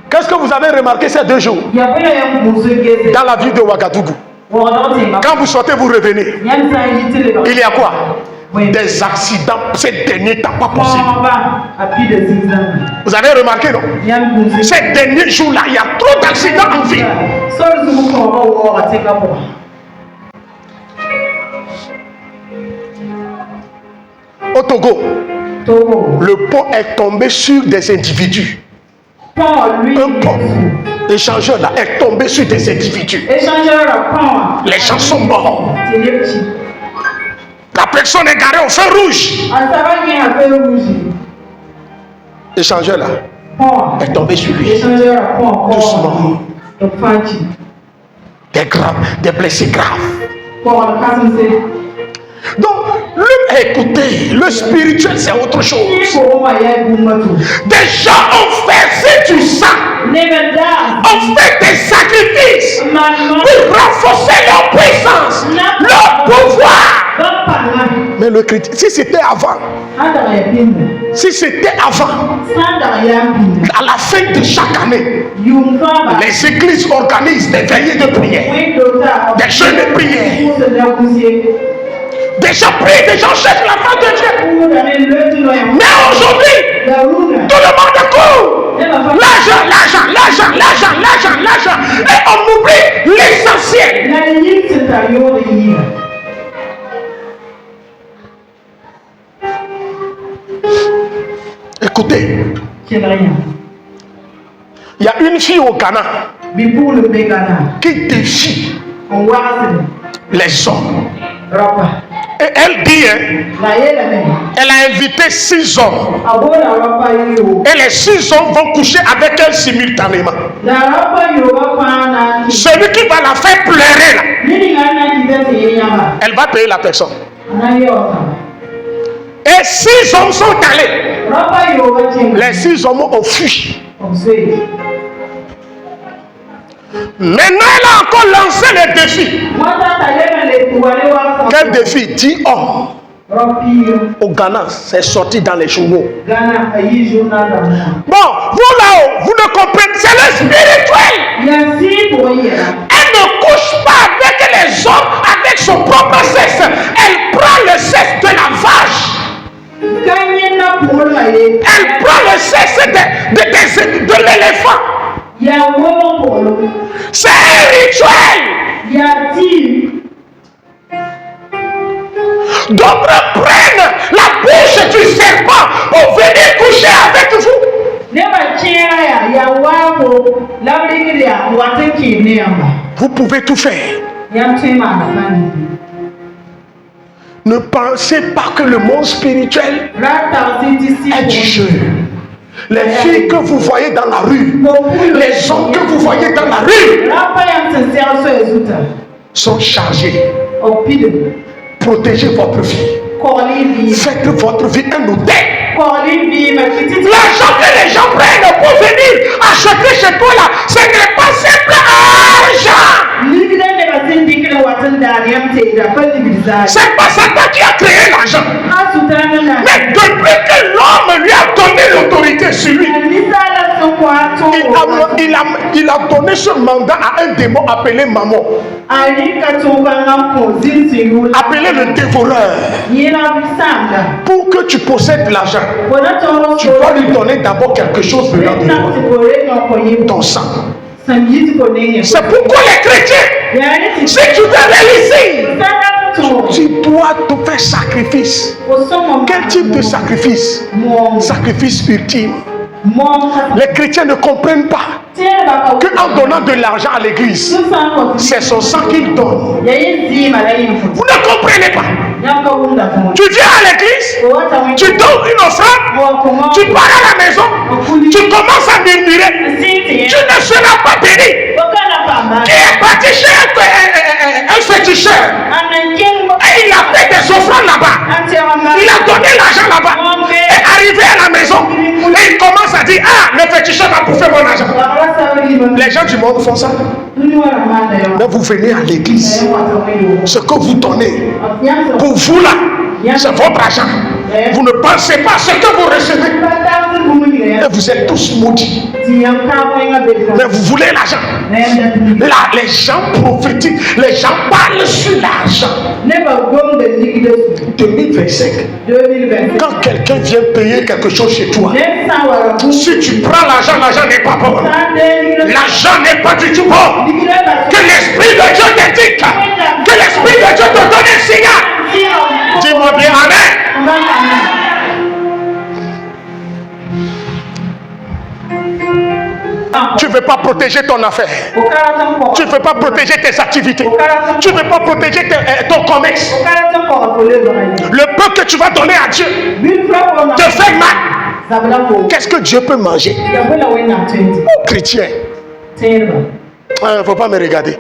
Qu'est-ce que vous avez remarqué ces 2 jours dans la ville de Ouagadougou? Quand vous sortez, vous revenez. Il y a quoi? Des accidents. Ces derniers temps, pas possible. Vous avez remarqué, non? Ces derniers jours-là, il y a trop d'accidents en ville. Au Togo, le pont est tombé sur des individus. Un pont échangeur là est tombé sur des individus. Les gens sont morts. La personne est garée au feu rouge. Échangeur là est tombé sur lui. Doucement. Des blessés graves. Donc, écoutez, le spirituel c'est autre chose. Des gens ont versé du sang, ont fait des sacrifices pour renforcer leur puissance, leur pouvoir. Mais le chrétien, si c'était avant, à la fin de chaque année, les églises organisent des veillées de prière, des jeûnes de prière. Des gens prient, des gens cherchent la face de Dieu. Mais aujourd'hui, tout le monde court. L'argent. Et on oublie l'essentiel. Écoutez, il y a une fille au Ghana qui défie les hommes. Et elle dit, elle a invité 6 hommes. Et les 6 hommes vont coucher avec elle simultanément. Celui qui va la faire pleurer là, elle va payer la personne. Et 6 hommes sont allés. Les 6 hommes ont fui. Maintenant, elle a encore lancé le défi. Quel défi? 10 hommes. Au Ghana, c'est sorti dans les journaux. Bon, vous là-haut, vous ne comprenez, c'est le spirituel. Elle ne couche pas avec les hommes, avec son propre sexe. Elle prend le sexe de la vache. Elle prend le sexe de l'éléphant. C'est un rituel. D'autres prennent la bouche du serpent pour venir coucher avec vous. Vous pouvez tout faire. Ne pensez pas que le monde spirituel est du jeu. Les filles que vous voyez dans la rue, les hommes que vous voyez dans la rue sont chargés. Protégez votre vie. Faites votre vie un hôtel. L'argent que les gens prennent pour venir acheter chez toi là, ce n'est pas simple argent. C'est pas Satan qui a créé l'argent. Mais depuis que l'homme lui a donné l'autorité sur lui, il a donné ce mandat à un démon appelé Mammon. Appelé le dévoreur. Pour que tu possèdes l'argent, tu dois lui donner d'abord quelque chose venant de toi. Ton sang. C'est pourquoi les chrétiens, si tu veux réussir, tu dois te faire sacrifice. Quel type de sacrifice? Sacrifice ultime. Les chrétiens ne comprennent pas qu'en donnant de l'argent à l'église, c'est son sang qu'il donne. Vous ne comprenez pas. Tu viens à l'église, tu donnes une offrande, tu pars à la maison, tu commences à murmurer, tu ne seras pas béni. Qui est parti chez un féticheur Et il a fait des offrandes là-bas. Il a donné l'argent là-bas. Et arrivé à la maison, et il commence à dire, ah, le féticheur va bouffer mon argent. Les gens du monde font ça. Mais vous venez à l'église. Ce que vous donnez, pour vous là, c'est votre argent. Vous ne pensez pas à ce que vous recevez. Et vous êtes tous maudits. Mais vous voulez l'argent. Là, les gens prophétiques, les gens parlent sur l'argent. 2025. Quand quelqu'un vient payer quelque chose chez toi, si tu prends l'argent, l'argent n'est pas bon. L'argent n'est pas du tout bon. Que l'Esprit de Dieu t'indique. Que l'Esprit de Dieu te donne un signal. Dis-moi bien amen. Tu ne veux pas protéger ton affaire. Tu ne veux pas protéger tes activités. Tu ne veux pas protéger ton commerce. Le peu que tu vas donner à Dieu te fait mal. Qu'est-ce que Dieu peut manger? Oh, chrétien. Il ne faut pas me regarder.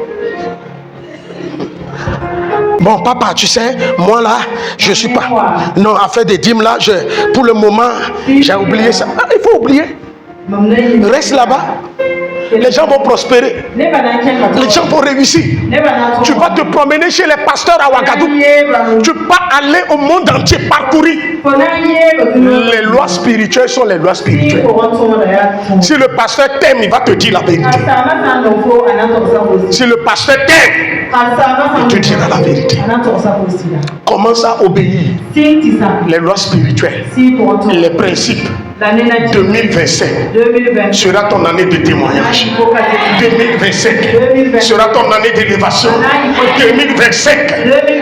Bon, papa, tu sais, moi là, je ne suis pas. Non, à faire des dîmes là, pour le moment, j'ai oublié ça. Ah, il faut oublier. Reste là-bas. Les gens vont prospérer. Les gens vont réussir. Tu vas te promener chez les pasteurs à Ouagadougou. Tu vas aller au monde entier parcourir. Les lois spirituelles sont les lois spirituelles. Si le pasteur t'aime, il va te dire la vérité. Si le pasteur t'aime, il te dira la vérité. Commence à obéir les lois spirituelles, les principes. 2025 sera ton année de témoignage. 2025 sera ton année d'élévation. 2025,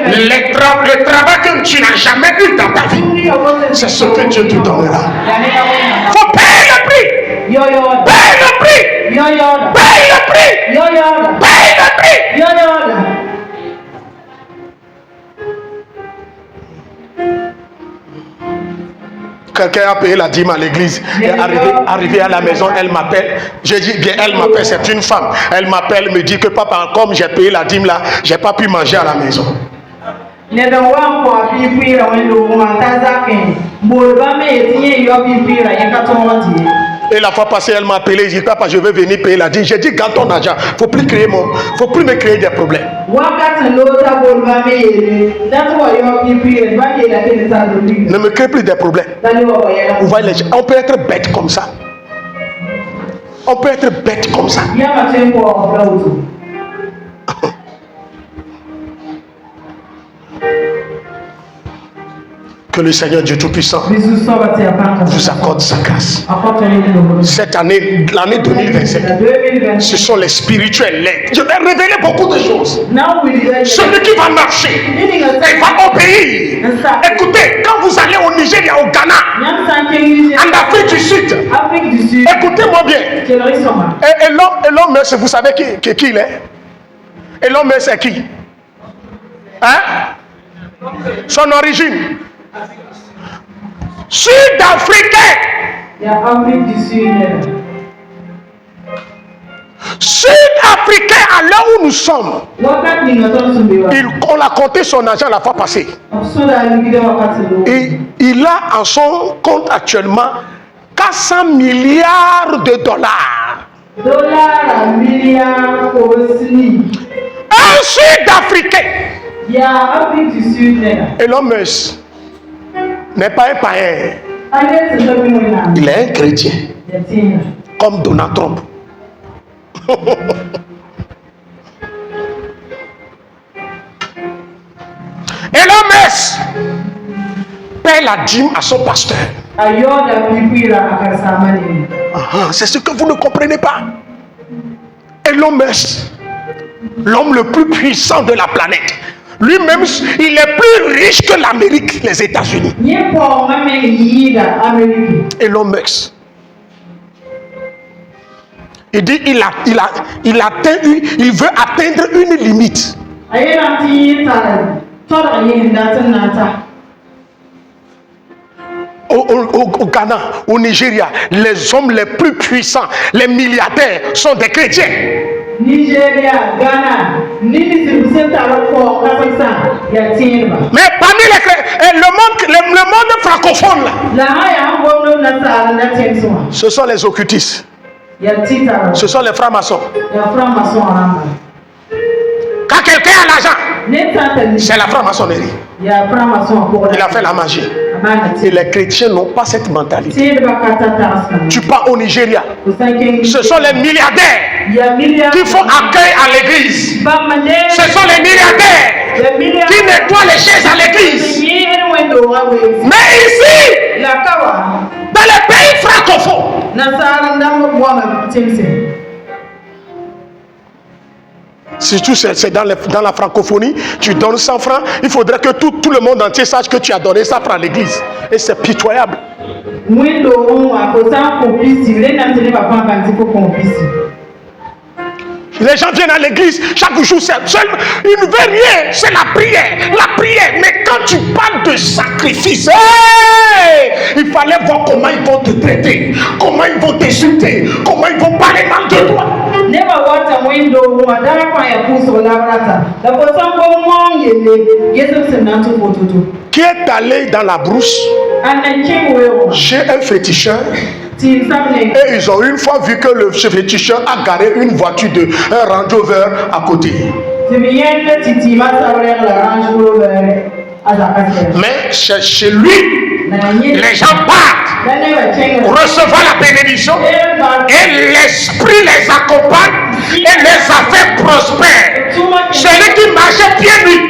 le travail que tu n'as jamais eu dans ta vie, c'est ce que Dieu te donnera. Il faut payer le prix. Paye le prix. Paye le prix. Paye le prix. Quelqu'un a payé la dîme à l'église. Arrivé à la maison, elle m'appelle. Je dis bien, elle m'appelle, c'est une femme. Elle m'appelle, me dit que papa, comme j'ai payé la dîme là, j'ai pas pu manger à la maison. Et la fois passée, elle m'a appelé, je dis papa, je vais venir payer la dîme. J'ai dit garde ton argent, faut plus me créer des problèmes. Ne me crée plus des problèmes. Vous voyez les gens, on peut être bête comme ça. On peut être bête comme ça. Que le Seigneur Dieu Tout-Puissant vous accorde sa grâce. Cette année, l'année 2025, ce sont les spirituels. Je vais révéler beaucoup de choses. Celui qui va marcher, il va obéir. Écoutez, quand vous allez au Nigeria, au Ghana, en Afrique du Sud, écoutez-moi bien. Et l'homme, vous savez qui il est? Et l'homme, c'est qui? Hein? Son origine? Sud-Africain. Sud-Africain, à l'heure où nous sommes, on a compté son argent la fois passée. Et il a en son compte actuellement 400 milliards de dollars. Un Sud-Africain. Et l'homme n'est pas un païen. Il est un chrétien. Comme Donald Trump. Et l'homme paie la dîme à son pasteur. C'est ce que vous ne comprenez pas. Et l'homme le plus puissant de la planète, lui-même, il est plus riche que l'Amérique, les États-Unis. Et l'homme, il dit, il veut atteindre une limite. Au Ghana, au Nigeria, les hommes les plus puissants, les milliardaires sont des chrétiens. Nigeria, Ghana, mais parmi le monde francophone là, ce sont les occultistes. Ce sont les francs-maçons. Quand quelqu'un a l'argent, c'est la franc-maçonnerie. Il a fait la magie. Et les chrétiens n'ont pas cette mentalité. Tu pars au Nigeria, ce sont les milliardaires qui font accueil à l'église. Ce sont les milliardaires qui nettoient les chaises à l'église. Mais ici, dans les pays francophones, surtout c'est dans la francophonie, tu donnes 100 francs, il faudrait que tout le monde entier sache que tu as donné 100 francs à l'église. Et c'est pitoyable. Les gens viennent à l'église chaque jour, ils ne veulent rien, c'est la prière. Mais quand tu parles de sacrifice, il fallait voir comment ils vont te traiter, comment ils vont t'insulter, comment ils vont parler mal de toi. Qui est allé dans la brousse chez un féticheur? Et ils ont une fois vu que le féticheur a garé une voiture de un Range Rover à côté. Mais chez lui, les gens partent recevoir la bénédiction et l'esprit les accompagne et les affaires prospèrent. Celui qui marchait pieds nus,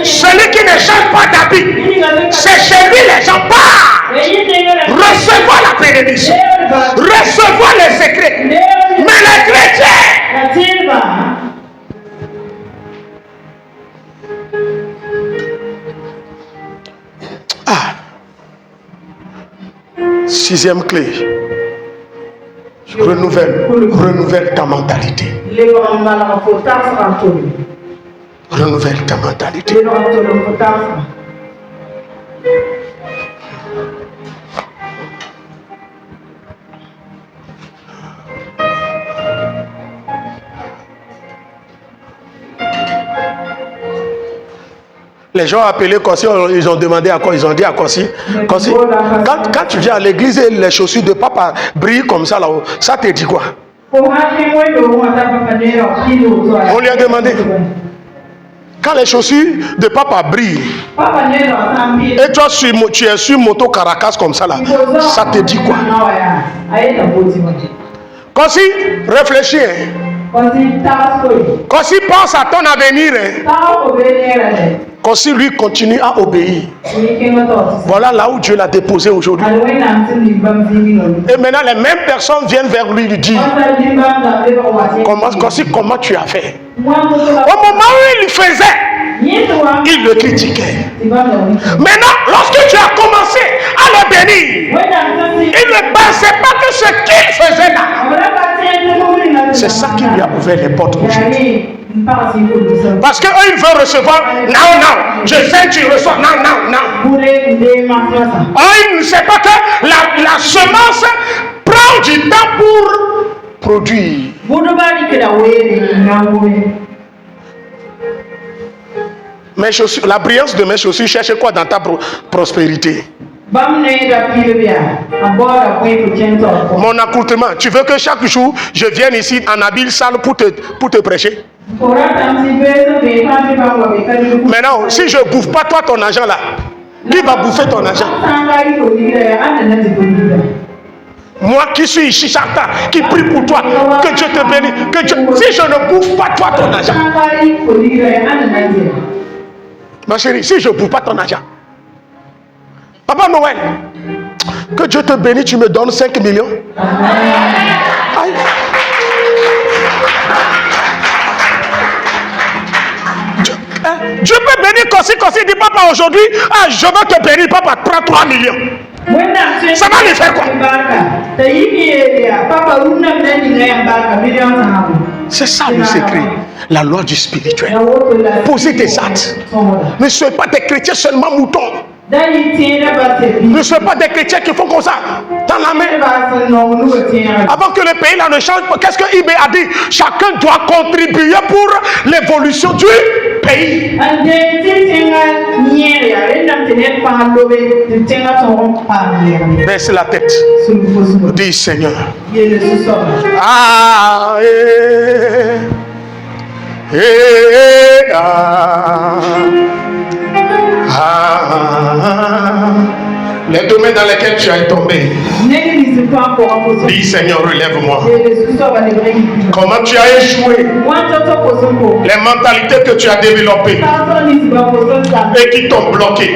celui qui ne change pas d'habit, c'est chez lui les gens partent recevoir la bénédiction, recevoir les secrets. Mais les chrétiens, sixième clé, renouvelle ta mentalité. Renouvelle ta mentalité. Les gens ont appelé Kossi, ils ont demandé à quoi, ils ont dit à Kossi. Kossi, quand tu viens à l'église et les chaussures de papa brillent comme ça là-haut, ça te dit quoi? On lui a demandé. Quand les chaussures de papa brillent, et toi tu es sur moto Caracas comme ça là, ça te dit quoi? Kossi, réfléchis. Kossi pense à ton avenir. Kossi lui continue à obéir. Voilà là où Dieu l'a déposé aujourd'hui. Et maintenant les mêmes personnes viennent vers lui lui dire, Kossi, comment tu as fait? Au moment où il faisait, il le critiquait. Maintenant, lorsque tu as commencé à le bénir, il ne pensait pas que ce qu'il faisait là, c'est ça qui lui a ouvert les portes aujourd'hui. Parce qu'eux, ils veulent recevoir. Non. Je sais, tu reçois. Non. Ils ne savent pas que la semence prend du temps pour produire. Mes chaussures, la brillance de mes chaussures cherche quoi dans ta prospérité? Mon accoutrement, tu veux que chaque jour je vienne ici en habit sale pour te prêcher? Maintenant, si je ne bouffe pas toi ton argent là, qui va bouffer ton argent? Moi qui suis Shishata, qui prie pour toi, que Dieu te bénisse. Si je ne bouffe pas toi ton argent, ma chérie, si je ne bouffe pas ton argent, Papa Noël, que Dieu te bénisse, tu me donnes 5 millions. Aïe. Dieu peut bénir Kossi, dit papa aujourd'hui, je veux te bénir, papa, prends 3 millions. Ça va lui faire quoi? C'est ça le secret, la loi du spirituel. Posez tes actes. Ne soyez pas des chrétiens seulement moutons. Ne soyez pas des chrétiens qui font comme ça, dans la main. Avant que le pays là ne change, qu'est-ce que IB a dit? Chacun doit contribuer pour l'évolution du pays. Baisse la tête. Dis Seigneur. Ah, les domaines dans lesquels tu es tombé. Dis Seigneur, relève-moi. Comment tu as échoué. Les mentalités que tu as développées et qui t'ont bloqué.